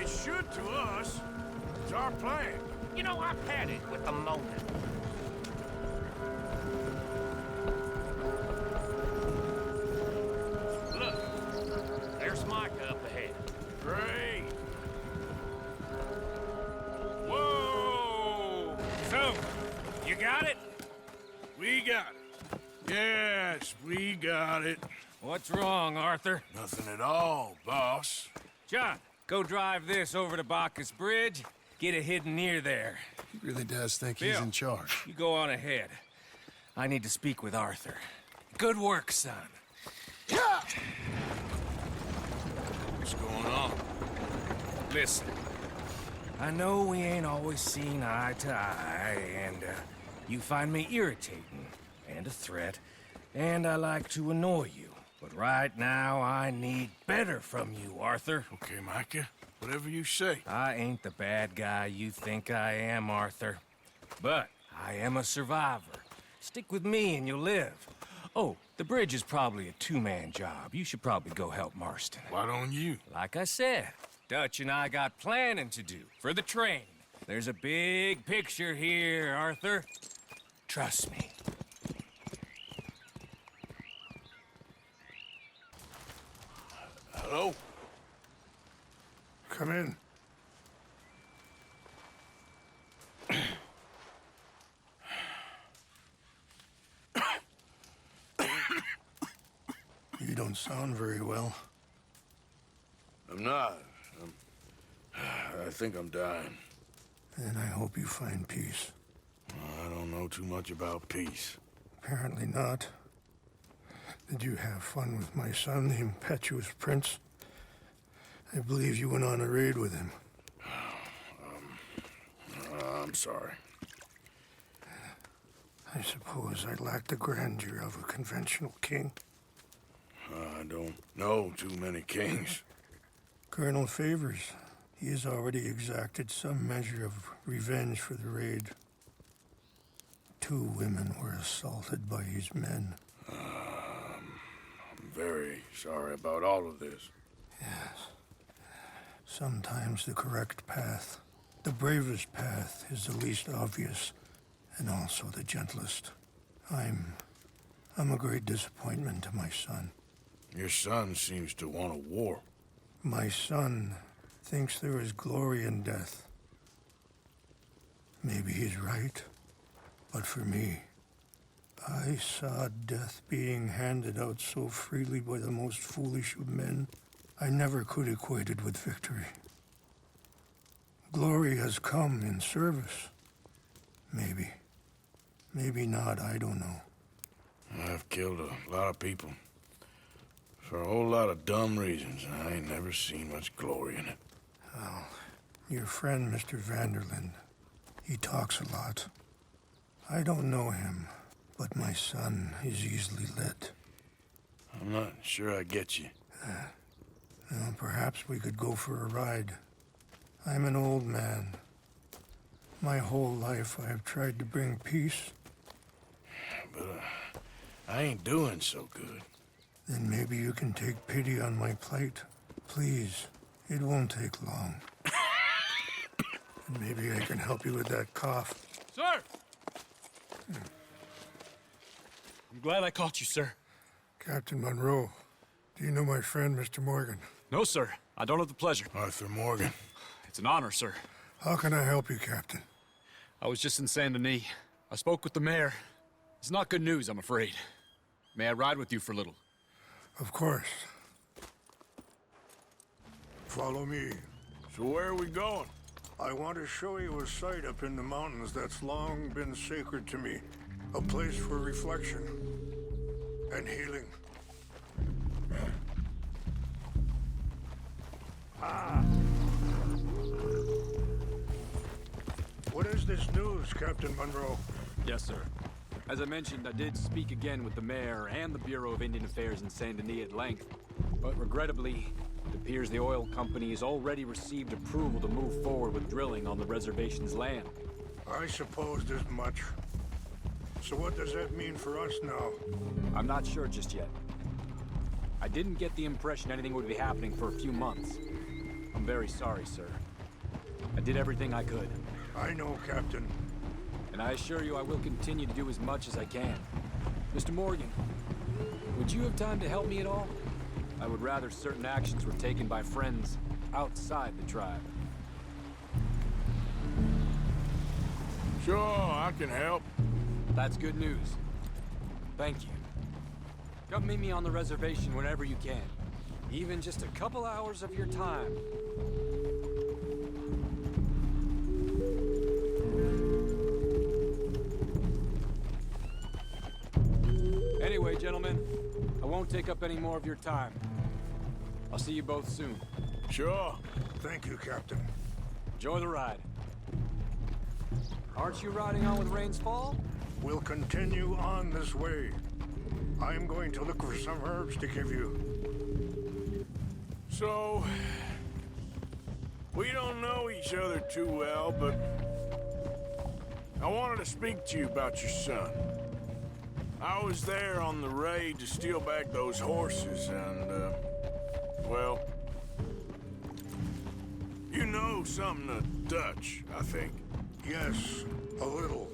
It should to us. It's our plan. You know, I've had it with the moment. Look, there's Micah up ahead. Great. Whoa! So, you got it? We got it. Yes, we got it. What's wrong, Arthur? Nothing at all, boss. John, go drive this over to Bacchus Bridge. Get it hidden near there. He really does think he's Bill, in charge. You go on ahead. I need to speak with Arthur. Good work, son. What's going on? Listen, I know we ain't always seen eye to eye, and you find me irritating and a threat, and I like to annoy you. But right now, I need better from you, Arthur. Okay, Micah. Whatever you say. I ain't the bad guy you think I am, Arthur. But I am a survivor. Stick with me and you'll live. Oh, the bridge is probably a two-man job. You should probably go help Marston. Why don't you? Like I said, Dutch and I got planning to do for the train. There's a big picture here, Arthur. Trust me. Hello? Come in. You don't sound very well. I'm not. I think I'm dying. And I hope you find peace. I don't know too much about peace. Apparently not. Did you have fun with my son, the impetuous prince? I believe you went on a raid with him. I'm sorry. I suppose I lack the grandeur of a conventional king. I don't know too many kings. Colonel Favors, he has already exacted some measure of revenge for the raid. 2 women were assaulted by his men. I'm very sorry about all of this. Yes. Sometimes the correct path, the bravest path, is the least obvious, and also the gentlest. I'm a great disappointment to my son. Your son seems to want a war. My son thinks there is glory in death. Maybe he's right, but for me, I saw death being handed out so freely by the most foolish of men, I never could equate it with victory. Glory has come in service. Maybe. Maybe not, I don't know. I've killed a lot of people. For a whole lot of dumb reasons, and I ain't never seen much glory in it. Well, your friend, Mr. Vanderlinde, he talks a lot. I don't know him, but my son is easily led. I'm not sure I get you. Well, perhaps we could go for a ride. I'm an old man. My whole life I have tried to bring peace. But I ain't doing so good. Then maybe you can take pity on my plight. Please, it won't take long. And maybe I can help you with that cough. Sir! I'm glad I caught you, sir. Captain Monroe, do you know my friend, Mr. Morgan? No, sir. I don't have the pleasure. Arthur Morgan. It's an honor, sir. How can I help you, Captain? I was just in Saint Denis. I spoke with the mayor. It's not good news, I'm afraid. May I ride with you for a little? Of course. Follow me. So where are we going? I want to show you a site up in the mountains that's long been sacred to me. A place for reflection and healing. What is this news, Captain Monroe? Yes, sir. As I mentioned, I did speak again with the mayor and the Bureau of Indian Affairs in Saint Denis at length. But regrettably, it appears the oil company has already received approval to move forward with drilling on the reservation's land. I supposed as much. So what does that mean for us now? I'm not sure just yet. I didn't get the impression anything would be happening for a few months. I'm very sorry, sir. I did everything I could. I know, Captain. And I assure you I will continue to do as much as I can. Mr. Morgan, would you have time to help me at all? I would rather certain actions were taken by friends outside the tribe. Sure, I can help. That's good news. Thank you. Come meet me on the reservation whenever you can. Even just a couple hours of your time. Anyway, gentlemen, I won't take up any more of your time. I'll see you both soon. Sure. Thank you, Captain. Enjoy the ride. Aren't you riding on with Rains Fall? We'll continue on this way. I'm going to look for some herbs to give you. So, we don't know each other too well, but I wanted to speak to you about your son. I was there on the raid to steal back those horses, and, well, you know something of Dutch, I think. Yes, a little.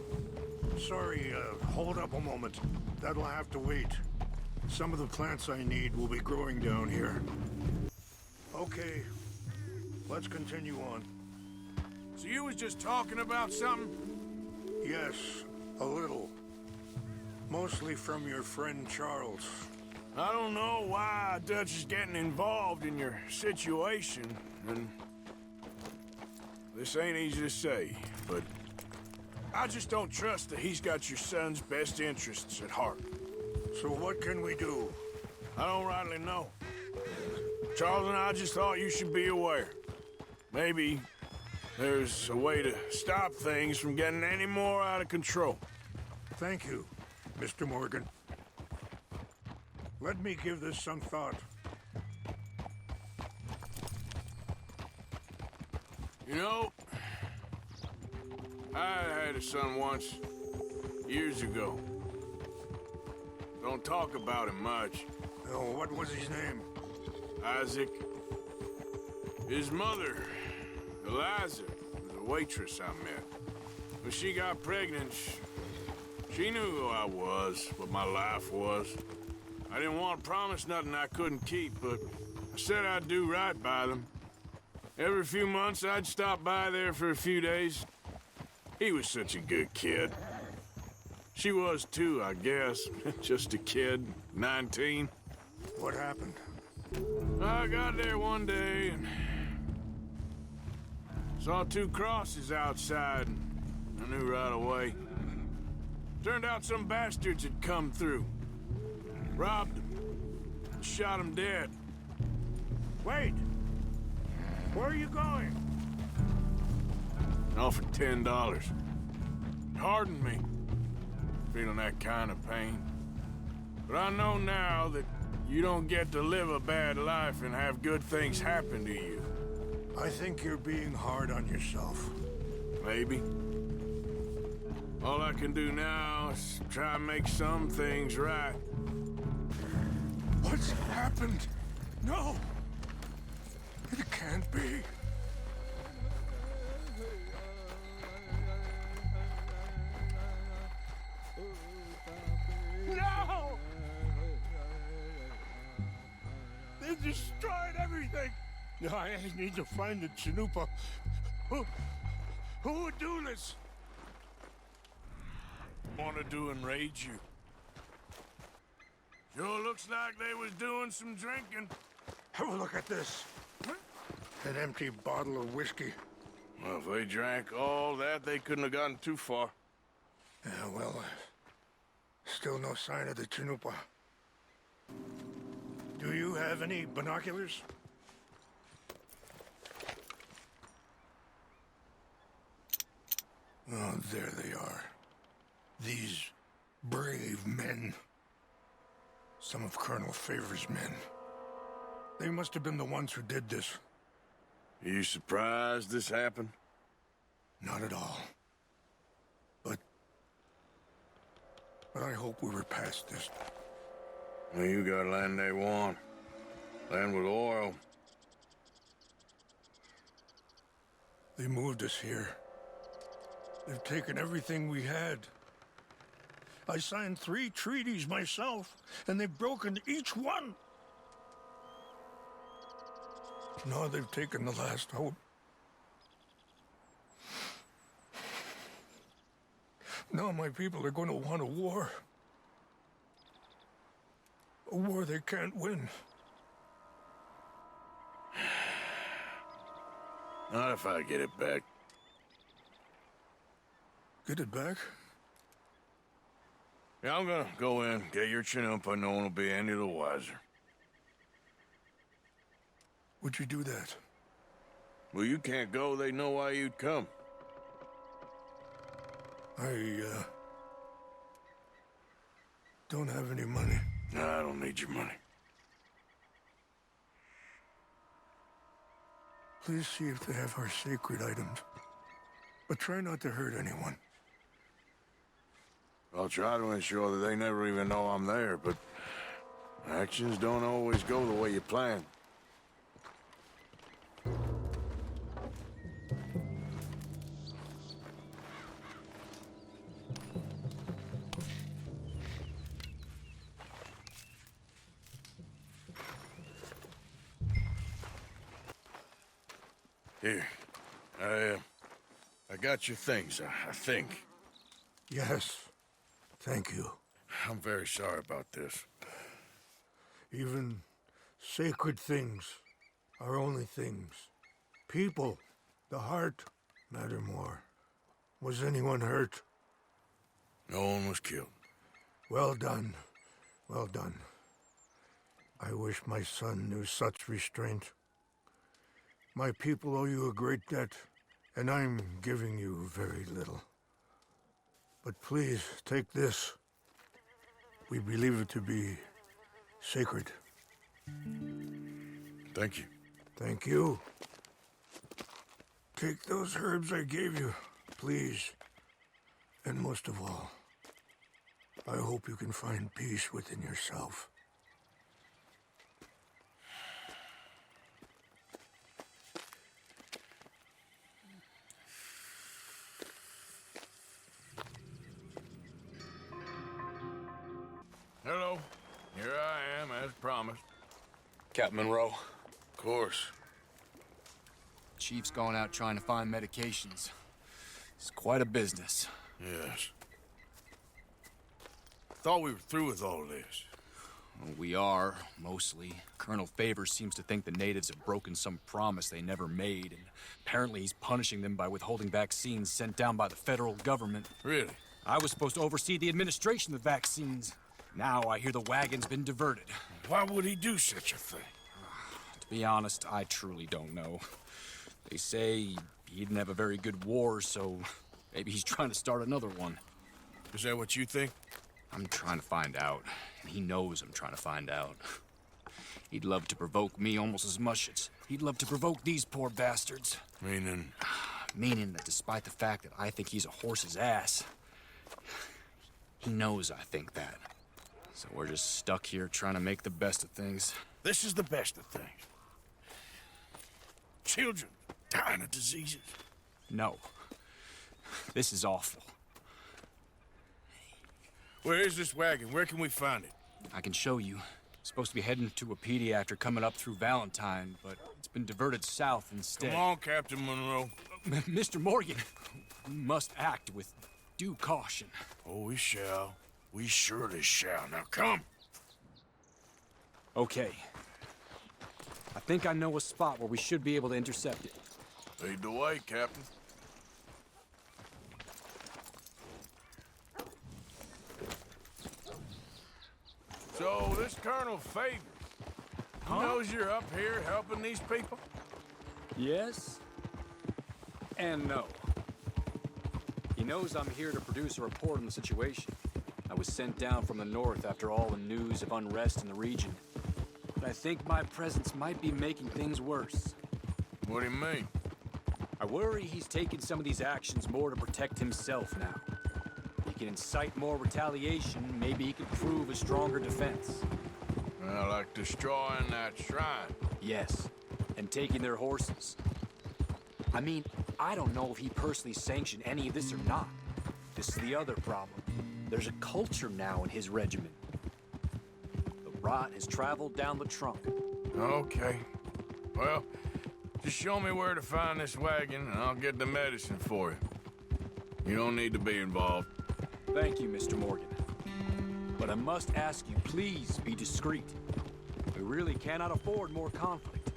Sorry, hold up a moment. That'll have to wait. Some of the plants I need will be growing down here. Okay, let's continue on. So you was just talking about something? Yes, a little. Mostly from your friend Charles. I don't know why Dutch is getting involved in your situation, and this ain't easy to say, but I just don't trust that he's got your son's best interests at heart. So what can we do? I don't rightly know. Charles and I just thought you should be aware. Maybe there's a way to stop things from getting any more out of control. Thank you, Mr. Morgan. Let me give this some thought. You know, I had a son once. Years ago. Don't talk about him much. Oh, what was his name? Isaac. His mother, Eliza, was a waitress I met. When she got pregnant, she knew who I was, what my life was. I didn't want to promise nothing I couldn't keep, but I said I'd do right by them. Every few months, I'd stop by there for a few days. He was such a good kid. She was too, I guess. Just a kid, 19. What happened? I got there one day and saw two crosses outside, and I knew right away. Turned out some bastards had come through. Robbed them. Shot them dead. Wait! Where are you going? Offered $10. Hardened me. Feeling that kind of pain. But I know now that you don't get to live a bad life and have good things happen to you. I think you're being hard on yourself. Maybe. All I can do now is try and make some things right. What's happened? No! It can't be. No! They destroyed everything! I need to find the Chanupa. Who would do this? Want to enrage you. Sure looks like they was doing some drinking. Have a look at this. An empty bottle of whiskey. Well, if they drank all that, they couldn't have gotten too far. Yeah, well, still no sign of the Chanupa. Do you have any binoculars? Oh, there they are. These brave men. Some of Colonel Favor's men. They must have been the ones who did this. Are you surprised this happened? Not at all. But I hope we were past this. Well, you got land they want. Land with oil. They moved us here. They've taken everything we had. I signed 3 treaties myself, and they've broken each one. Now they've taken the last hope. Now my people are going to want a war. A war they can't win. Not if I get it back. Get it back? Yeah, I'm gonna go in, get your Chanupa, no one will be any the wiser. Would you do that? Well, you can't go, they know why you'd come. I don't have any money. No, I don't need your money. Please see if they have our sacred items. But try not to hurt anyone. I'll try to ensure that they never even know I'm there, but actions don't always go the way you plan. Here, I got your things, I think. Yes, thank you. I'm very sorry about this. Even sacred things are only things. People, the heart, matter more. Was anyone hurt? No one was killed. Well done. Well done. I wish my son knew such restraint. My people owe you a great debt, and I'm giving you very little. But please, take this. We believe it to be sacred. Thank you. Thank you. Take those herbs I gave you, please. And most of all, I hope you can find peace within yourself. Hello. Here I am, as promised. Captain Monroe. Of course. Chief's gone out trying to find medications. It's quite a business. Yes. Thought we were through with all this. Well, we are, mostly. Colonel Favors seems to think the natives have broken some promise they never made, and apparently he's punishing them by withholding vaccines sent down by the federal government. Really? I was supposed to oversee the administration of the vaccines. Now I hear the wagon's been diverted. Why would he do such a thing? To be honest, I truly don't know. They say he didn't have a very good war, so maybe he's trying to start another one. Is that what you think? I'm trying to find out, and he knows I'm trying to find out. He'd love to provoke me almost as much as he'd love to provoke these poor bastards. Meaning? Meaning that despite the fact that I think he's a horse's ass, he knows I think that. So we're just stuck here trying to make the best of things. This is the best of things. Children dying of diseases. No. This is awful. Where is this wagon? Where can we find it? I can show you. Supposed to be heading to a PD after coming up through Valentine, but it's been diverted south instead. Come on, Captain Monroe. Mr. Morgan, we must act with due caution. Oh, we shall. We surely shall. Now come. Okay. I think I know a spot where we should be able to intercept it. Lead the way, Captain. So, this Colonel Favors, he knows you're up here helping these people? Yes. And no. He knows I'm here to produce a report on the situation. I was sent down from the north after all the news of unrest in the region. But I think my presence might be making things worse. What do you mean? I worry he's taking some of these actions more to protect himself now. He can incite more retaliation, maybe he could prove a stronger defense. Well, like destroying that shrine. Yes, and taking their horses. I mean, I don't know if he personally sanctioned any of this or not. This is the other problem. There's a culture now in his regiment. The rot has traveled down the trunk. Okay. Well, just show me where to find this wagon, and I'll get the medicine for you. You don't need to be involved. Thank you, Mr. Morgan. But I must ask you, please be discreet. We really cannot afford more conflict.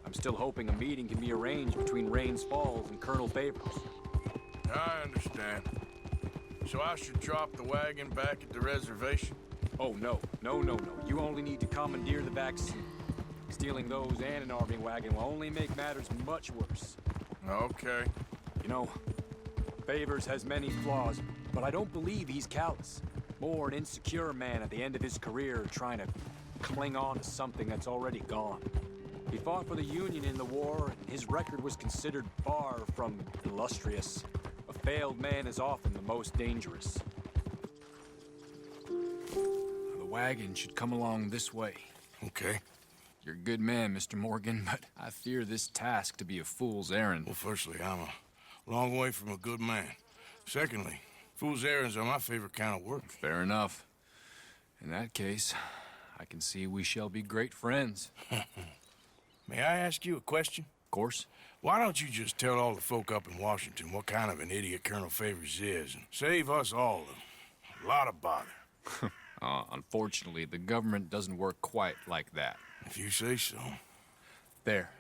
I'm still hoping a meeting can be arranged between Rains Falls and Colonel Favors. I understand. So I should drop the wagon back at the reservation? Oh, no. No, no, no. You only need to commandeer the vaccine. Stealing those and an army wagon will only make matters much worse. Okay. You know, Favors has many flaws, but I don't believe he's callous. More an insecure man at the end of his career trying to cling on to something that's already gone. He fought for the Union in the war, and his record was considered far from illustrious. A failed man is often the most dangerous. The wagon should come along this way. Okay. You're a good man, Mr. Morgan, but I fear this task to be a fool's errand. Well, firstly, I'm a long way from a good man. Secondly, fool's errands are my favorite kind of work. Fair enough. In that case, I can see we shall be great friends. May I ask you a question? Of course. Why don't you just tell all the folk up in Washington what kind of an idiot Colonel Favors is and save us all a lot of bother? Unfortunately, the government doesn't work quite like that. If you say so. There.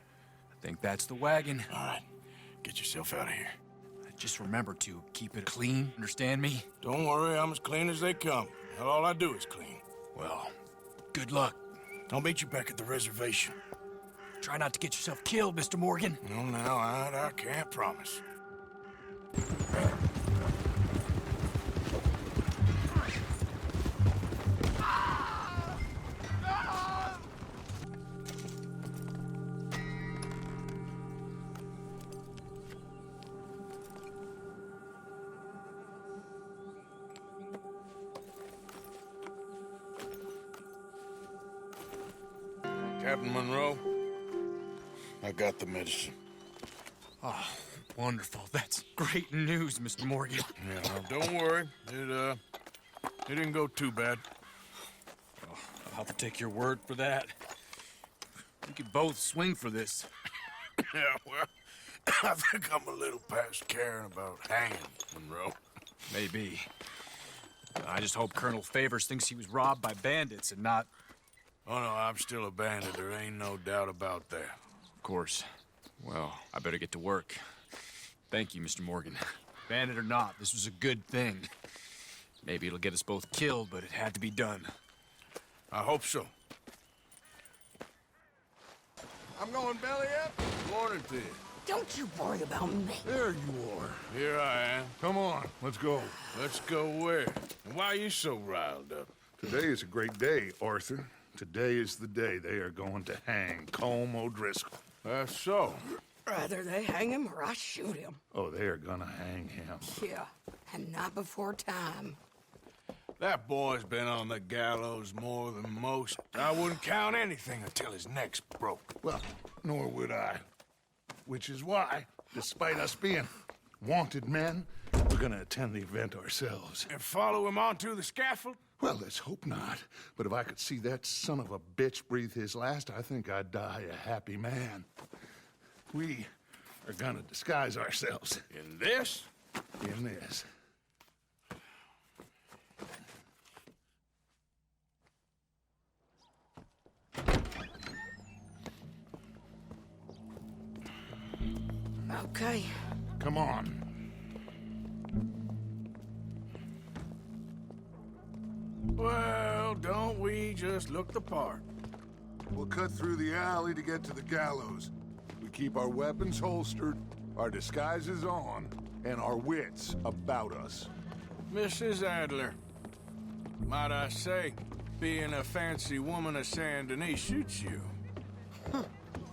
I think that's the wagon. All right. Get yourself out of here. Just remember to keep it clean, understand me? Don't worry, I'm as clean as they come. Hell, all I do is clean. Well, good luck. I'll meet you back at the reservation. Try not to get yourself killed, Mr. Morgan. No, now, I can't promise. Captain Monroe, I got the medicine. Oh, wonderful. That's great news, Mr. Morgan. Yeah, well, don't worry. It didn't go too bad. Oh, I'll have to take your word for that. We could both swing for this. Yeah, well, I think I'm a little past caring about hanging, Monroe. Maybe. I just hope Colonel Favors thinks he was robbed by bandits and not... Oh, no, I'm still a bandit. There ain't no doubt about that. Of course. Well, I better get to work. Thank you, Mr. Morgan. Bandit or not, this was a good thing. Maybe it'll get us both killed, but it had to be done. I hope so. I'm going belly up. Morning to you. Don't you worry about me. There you are. Here I am. Come on, let's go. Let's go where? And why are you so riled up? Today is a great day, Arthur. Today is the day they are going to hang Colm O'Driscoll. That's so. Rather they hang him or I shoot him. Oh, they are gonna hang him. Yeah, and not before time. That boy's been on the gallows more than most. I wouldn't count anything until his neck's broke. Well, nor would I. Which is why, despite us being wanted men, we're gonna attend the event ourselves. And follow him onto the scaffold? Well, let's hope not. But if I could see that son of a bitch breathe his last, I think I'd die a happy man. We are gonna disguise ourselves. In this? In this. Okay. Come on. Well, don't we just look the part? We'll cut through the alley to get to the gallows. We keep our weapons holstered, our disguises on, and our wits about us. Mrs. Adler, might I say, being a fancy woman of Saint Denis suits you.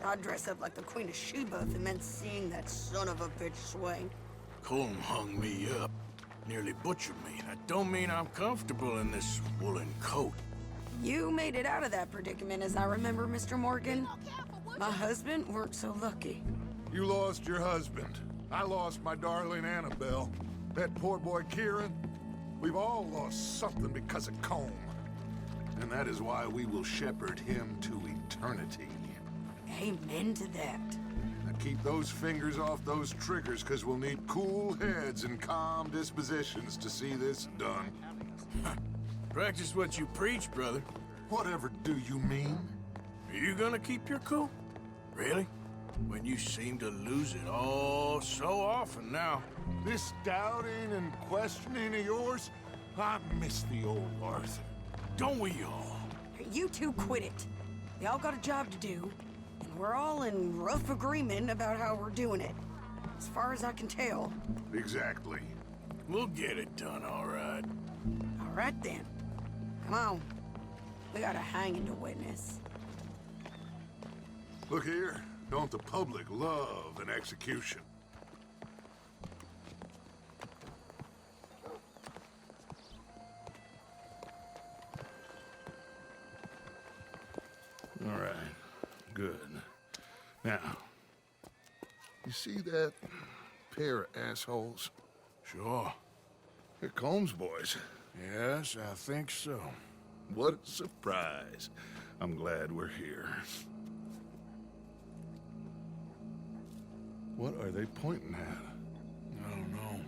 I'd dress up like the Queen of Sheba if it meant seeing that son of a bitch swing. Colm hung me up, nearly butchered me. That don't mean I'm comfortable in this woolen coat. You made it out of that predicament, as I remember, Mr. Morgan. My husband weren't so lucky. You lost your husband. I lost my darling Annabelle. That poor boy Kieran. We've all lost something because of Colm. And that is why we will shepherd him to eternity. Amen to that. Now keep those fingers off those triggers, because we'll need cool heads and calm dispositions to see this done. Practice what you preach, brother. Whatever do you mean? Are you gonna keep your cool? Really? When you seem to lose it all so often now. This doubting and questioning of yours, I miss the old Arthur. Don't we all? You two quit it. Y'all got a job to do, and we're all in rough agreement about how we're doing it. As far as I can tell. Exactly. We'll get it done, all right. All right, then. Come on. We got a hanging to witness. Look here. Don't the public love an execution? All right. Good. Now, you see that pair of assholes? Sure. They're Colm's boys. Yes, I think so. What a surprise. I'm glad we're here. What are they pointing at? I don't know.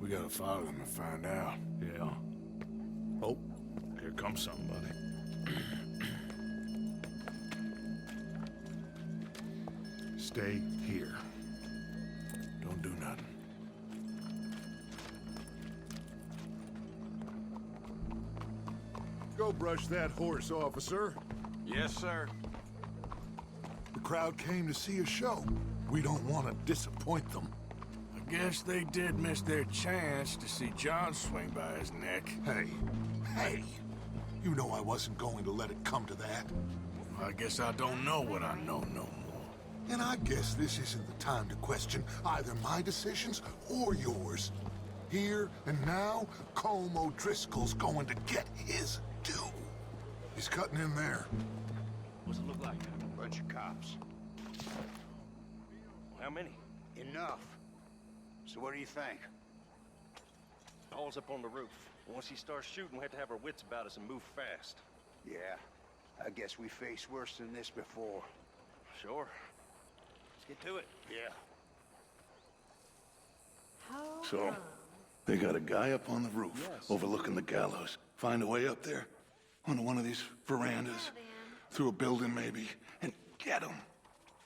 We gotta follow them and find out. Yeah. Oh, here comes somebody. Stay here. Don't do nothing. Go brush that horse, officer. Yes, sir. The crowd came to see a show. We don't want to disappoint them. I guess they did miss their chance to see John swing by his neck. Hey, you know I wasn't going to let it come to that. I guess I don't know what I know no more. And I guess this isn't the time to question either my decisions or yours. Here and now, Colm O'Driscoll's going to get his due. He's cutting in there. What's it look like? Bunch of cops. How many? Enough. So what do you think? All's up on the roof. Once he starts shooting, we have to have our wits about us and move fast. Yeah, I guess we faced worse than this before. Sure. Let's get to it. Yeah. So, they got a guy up on the roof, overlooking the gallows. Find a way up there, onto one of these verandas, through a building maybe, and get him.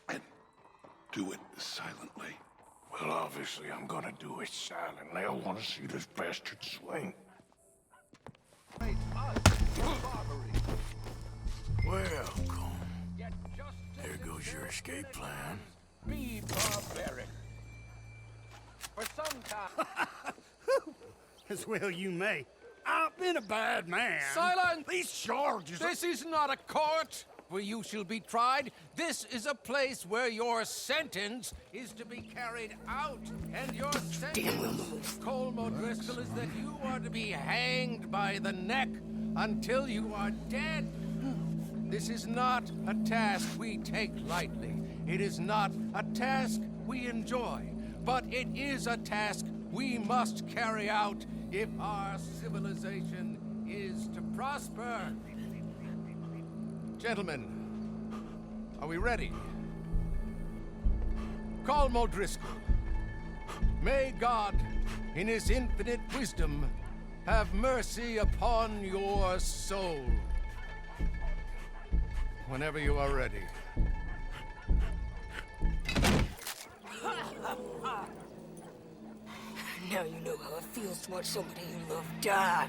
And do it silently. Well, obviously I'm gonna do it silently. I want to see this bastard swing. Welcome. There goes your escape plan. Be barbaric. For some time. As well you may. I've been a bad man. Silence! These charges This is not a court where you shall be tried. This is a place where your sentence is to be carried out. And your sentence, Colm O'Driscoll, is that you are to be hanged by the neck until you are dead. This is not a task we take lightly. It is not a task we enjoy. But it is a task we must carry out if our civilization is to prosper. Gentlemen, are we ready? Colm O'Driscoll, may God, in his infinite wisdom, have mercy upon your soul. Whenever you are ready. Now you know how it feels to watch somebody you love die.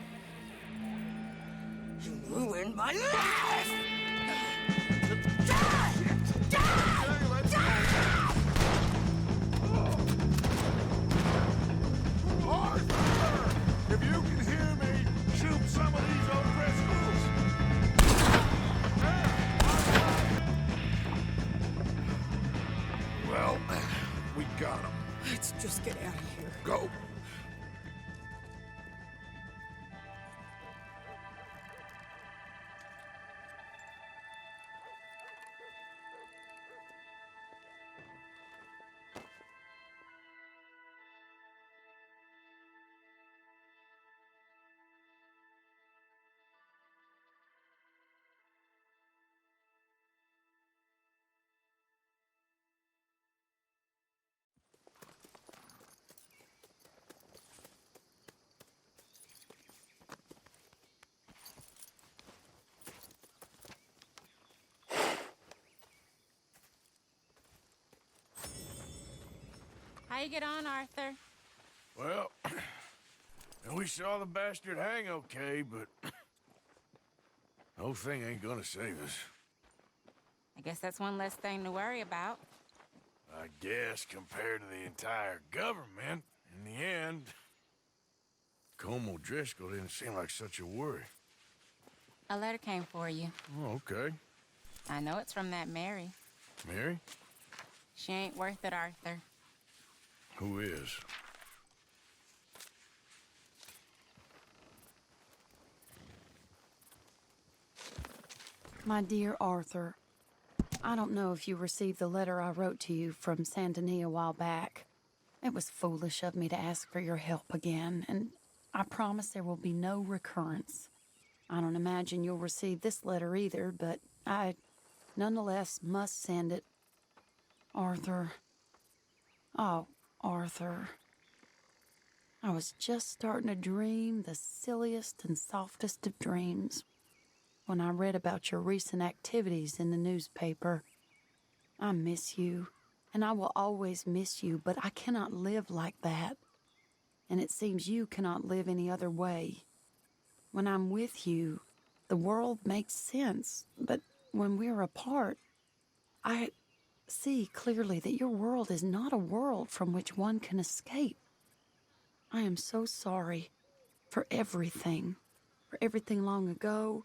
You ruined my life! Die! Die! Die! Arthur! If you can hear me, shoot some of these O'Driscolls! Well, we got him. Let's just get out of here. Go. How you get on, Arthur? Well, we saw the bastard hang okay, but the whole thing ain't gonna save us. I guess that's one less thing to worry about. I guess compared to the entire government, in the end, Colm O'Driscoll didn't seem like such a worry. A letter came for you. Oh, okay. I know it's from that Mary. Mary? She ain't worth it, Arthur. Who is? My dear Arthur, I don't know if you received the letter I wrote to you from Saint Denis a while back. It was foolish of me to ask for your help again, and I promise there will be no recurrence. I don't imagine you'll receive this letter either, but I nonetheless must send it. Arthur. Oh, Arthur. I was just starting to dream the silliest and softest of dreams when I read about your recent activities in the newspaper. I miss you, and I will always miss you, but I cannot live like that. And it seems you cannot live any other way. When I'm with you, the world makes sense, but when we're apart, I see clearly that your world is not a world from which one can escape. I am so sorry for everything long ago,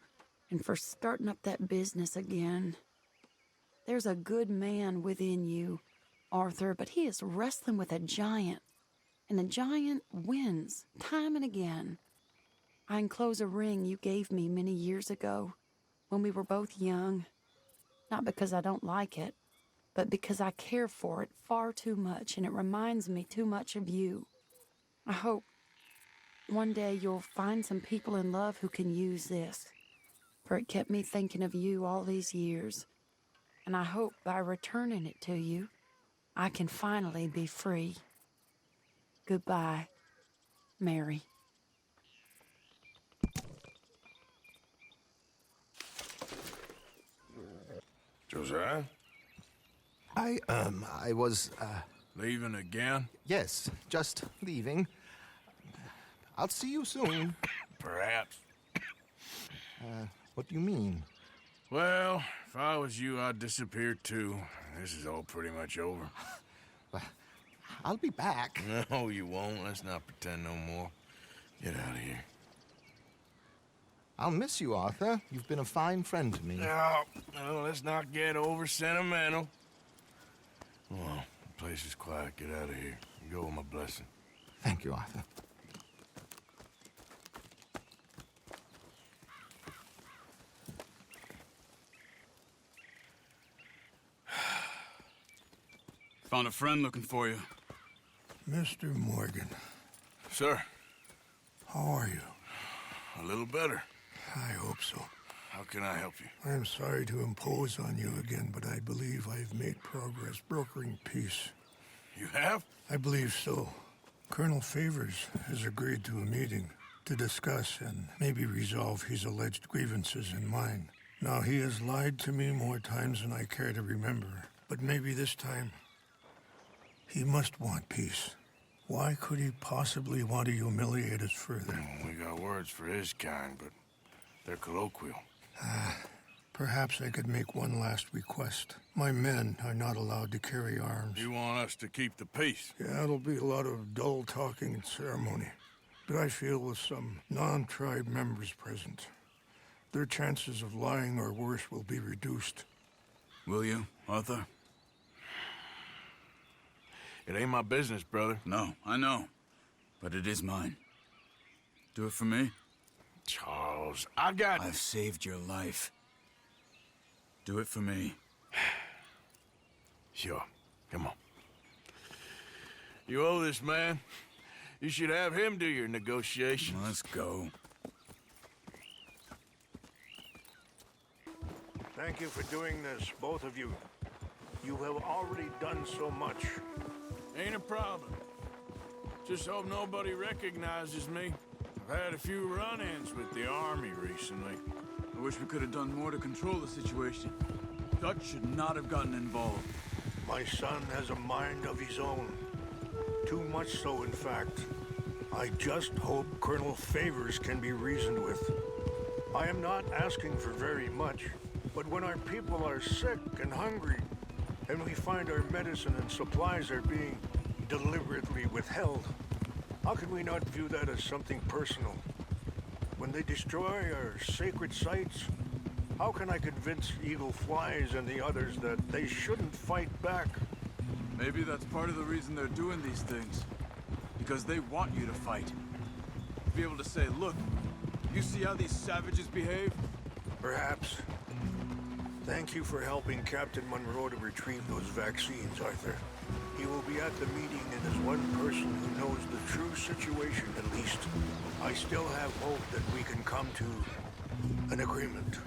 and for starting up that business again. There's a good man within you, Arthur, but he is wrestling with a giant, and the giant wins time and again. I enclose a ring you gave me many years ago when we were both young. Not because I don't like it, but because I care for it far too much and it reminds me too much of you. I hope one day you'll find some people in love who can use this, for it kept me thinking of you all these years. And I hope by returning it to you, I can finally be free. Goodbye, Mary. Josiah? I was, Leaving again? Yes, just leaving. I'll see you soon. Perhaps. What do you mean? Well, if I was you, I'd disappear too. This is all pretty much over. I'll be back. No, you won't. Let's not pretend no more. Get out of here. I'll miss you, Arthur. You've been a fine friend to me. No, let's not get over sentimental. Well, the place is quiet. Get out of here. You go with my blessing. Thank you, Arthur. Found a friend looking for you. Mr. Morgan. Sir. How are you? A little better. I hope so. How can I help you? I am sorry to impose on you again, but I believe I've made progress brokering peace. You have? I believe so. Colonel Favors has agreed to a meeting to discuss and maybe resolve his alleged grievances and mine. Now, he has lied to me more times than I care to remember, but maybe this time he must want peace. Why could he possibly want to humiliate us further? We got words for his kind, but they're colloquial. Perhaps I could make one last request. My men are not allowed to carry arms. You want us to keep the peace? Yeah, it'll be a lot of dull talking and ceremony. But I feel with some non-tribe members present, their chances of lying or worse will be reduced. Will you, Arthur? It ain't my business, brother. No, I know. But it is mine. Do it for me? Charles, I've saved your life. Do it for me. Sure. Come on. You owe this man. You should have him do your negotiations. Let's go. Thank you for doing this, both of you. You have already done so much. Ain't a problem. Just hope nobody recognizes me. I've had a few run-ins with the army recently. I wish we could have done more to control the situation. Dutch should not have gotten involved. My son has a mind of his own. Too much so, in fact. I just hope Colonel Favors can be reasoned with. I am not asking for very much, but when our people are sick and hungry, and we find our medicine and supplies are being deliberately withheld, how can we not view that as something personal? When they destroy our sacred sites, how can I convince Eagle Flies and the others that they shouldn't fight back? Maybe that's part of the reason they're doing these things. Because they want you to fight. To be able to say, look, you see how these savages behave? Perhaps. Thank you for helping Captain Monroe to retrieve those vaccines, Arthur. He will be at the meeting and is one person who knows the true situation, at least. I still have hope that we can come to an agreement.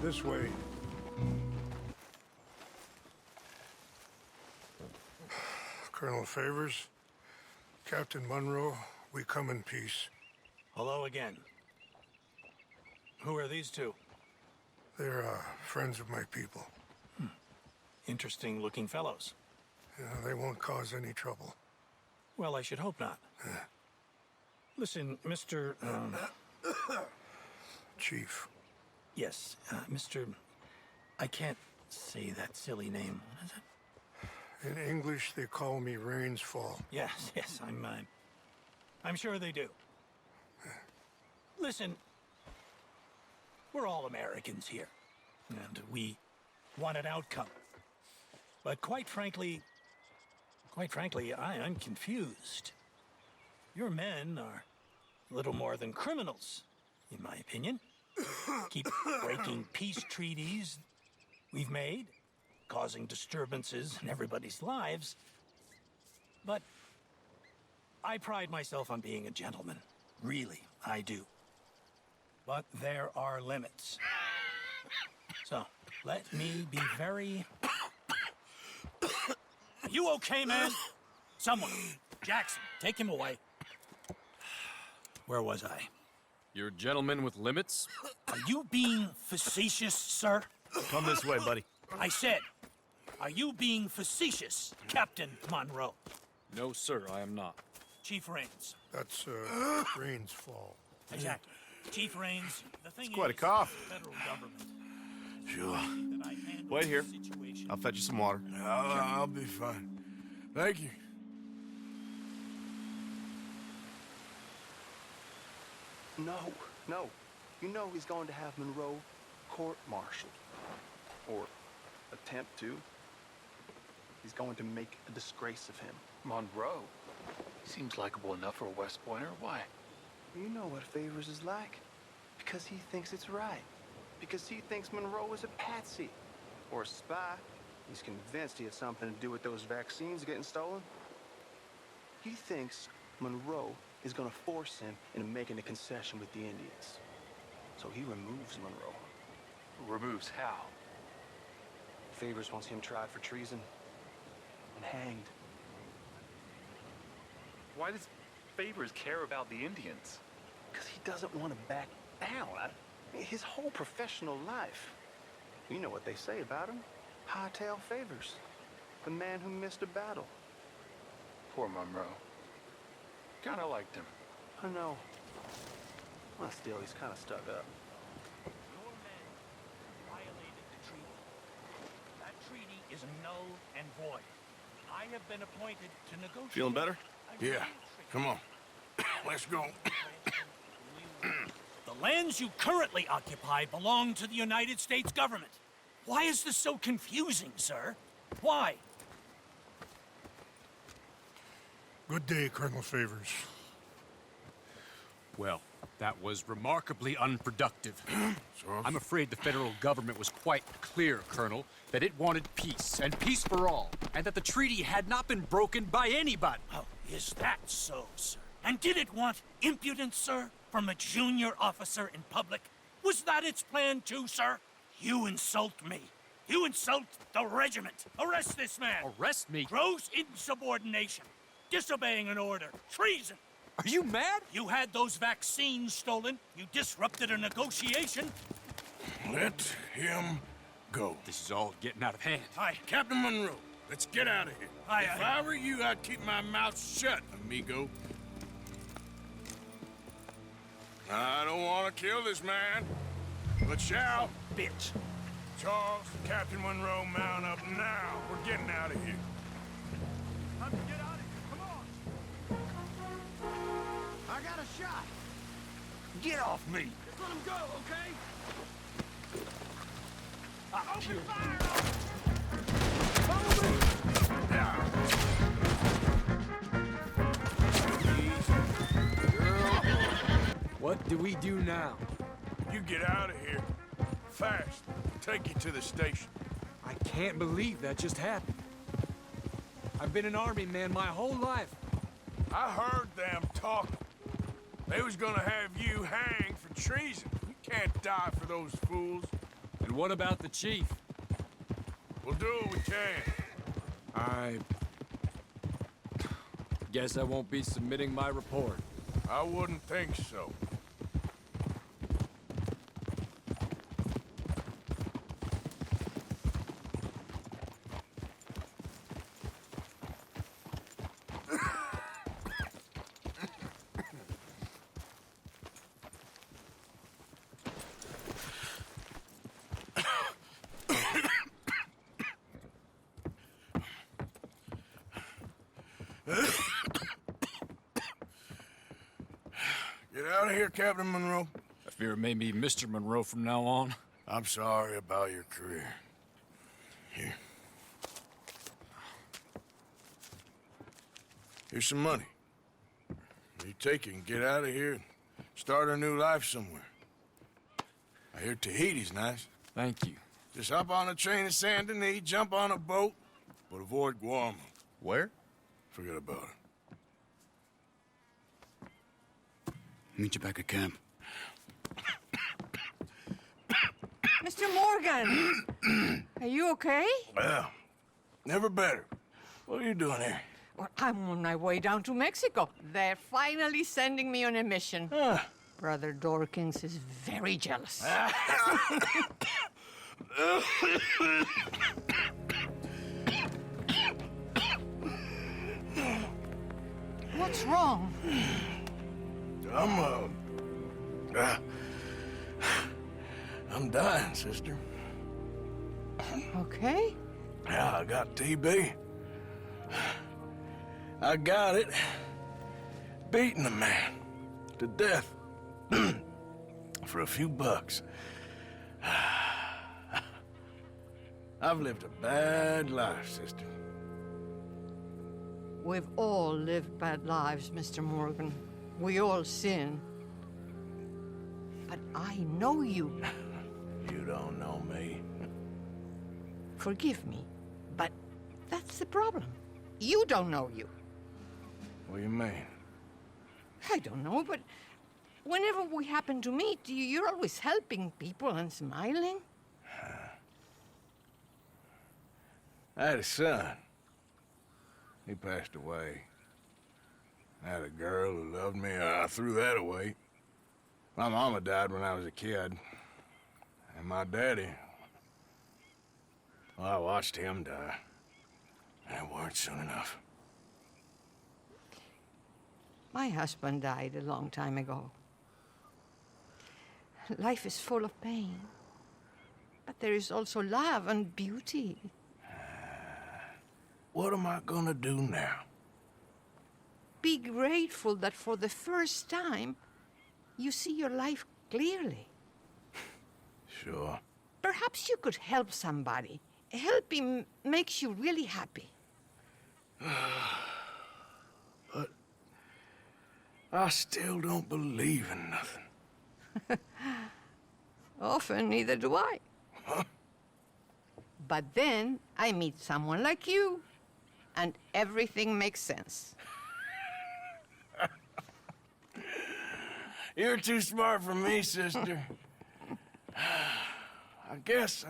This way. Colonel Favors, Captain Monroe, we come in peace. Hello again. Who are these two? They're friends of my people. Interesting looking fellows. Yeah, they won't cause any trouble. Well, I should hope not. Listen, Mr. Chief. Yes, Mr. I can't say that silly name. What is it? In English, they call me Rains Fall. Yes, I'm sure they do. Listen, we're all Americans here, and we want an outcome. But quite frankly, I'm confused. Your men are little more than criminals, in my opinion. Keep breaking peace treaties we've made, causing disturbances in everybody's lives. But I pride myself on being a gentleman. Really, I do. But there are limits. So, let me be very... You okay, man? Someone. Jackson, take him away. Where was I? You're a gentleman with limits? Are you being facetious, sir? Come this way, buddy. I said, are you being facetious, Captain Monroe? No, sir, I am not. Chief Rains. That's, Rains Fall. Exactly. Chief Rains, the thing It's quite a is, cough. the federal government. Sure. That I handle Wait here. the situation. I'll fetch you some water. I'll be fine. Thank you. No. You know he's going to have Monroe court-martialed. Or attempt to. He's going to make a disgrace of him. Monroe? Seems likable enough for a West Pointer. Why? You know what Favors is like. Because he thinks it's right. Because he thinks Monroe is a patsy. Or a spy. He's convinced he had something to do with those vaccines getting stolen. He thinks Monroe is going to force him into making a concession with the Indians. So he removes Monroe. Removes how? Favors wants him tried for treason and hanged. Why does Favors care about the Indians? Because he doesn't want to back down. His whole professional life. You know what they say about him. Hightail Favors. The man who missed a battle. Poor Monroe. Kinda liked him. I know. Well, still, he's kind of stuck up. Your men violated the treaty. That treaty is null and void. I have been appointed to negotiate. Feeling better? Yeah. Come on. Let's go. The lands you currently occupy belong to the United States government. Why is this so confusing, sir? Why? Good day, Colonel Favors. Well, that was remarkably unproductive. I'm afraid the federal government was quite clear, Colonel, that it wanted peace, and peace for all, and that the treaty had not been broken by anybody. Oh, is that so, sir? And did it want impudence, sir, from a junior officer in public? Was that its plan too, sir? You insult me. You insult the regiment. Arrest this man. Arrest me? Gross insubordination. Disobeying an order. Treason. Are you mad? You had those vaccines stolen. You disrupted a negotiation. Let him go. This is all getting out of hand. Captain Monroe, let's get out of here. If I were you, I'd keep my mouth shut, amigo. I don't want to kill this man, but shall. Bitch. Charles, Captain Monroe, mount up now. We're getting out of here. Time to get out of here. Come on. I got a shot. Get off me. Just let him go, okay? Open fire! What do we do now? You get out of here. Fast. Take you to the station. I can't believe that just happened. I've been an army man my whole life. I heard them talking. They was gonna have you hanged for treason. You can't die for those fools. And what about the chief? We'll do what we can. I guess I won't be submitting my report. I wouldn't think so. Get out of here, Captain Monroe. I fear it may be Mr. Monroe from now on. I'm sorry about your career. Here. Here's some money. You take it and get out of here and start a new life somewhere. I hear Tahiti's nice. Thank you. Just hop on a train to Saint Denis, jump on a boat, but avoid Guam. Where? Forget about it. Meet you back at camp. Mr. Morgan! Are you okay? Well, never better. What are you doing here? Well, I'm on my way down to Mexico. They're finally sending me on a mission. Brother Dorkins is very jealous. What's wrong? I'm dying, sister. Okay. Yeah, I got TB. I got it. Beating a man to death for a few bucks. I've lived a bad life, sister. We've all lived bad lives, Mr. Morgan. We all sin. But I know you. You don't know me. Forgive me, but that's the problem. You don't know you. What do you mean? I don't know, but whenever we happen to meet, you're always helping people and smiling. I had a son. He passed away. I had a girl who loved me. I threw that away. My mama died when I was a kid. And my daddy, well, I watched him die. And it weren't soon enough. My husband died a long time ago. Life is full of pain. But there is also love and beauty. What am I gonna do now? Be grateful that for the first time, you see your life clearly. Sure. Perhaps you could help somebody. Helping makes you really happy. But I still don't believe in nothing. Often, neither do I. Huh? But then I meet someone like you, and everything makes sense. You're too smart for me, sister. I guess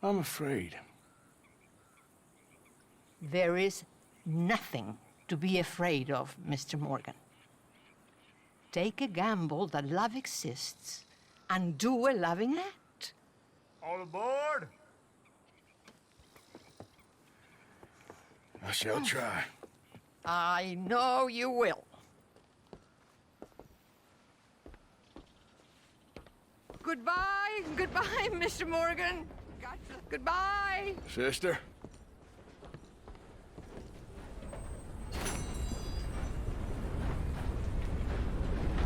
I'm afraid. There is nothing to be afraid of, Mr. Morgan. Take a gamble that love exists and do a loving act. All aboard? I shall try. I know you will. Goodbye, goodbye, Mr. Morgan. Gotcha. Goodbye. Sister?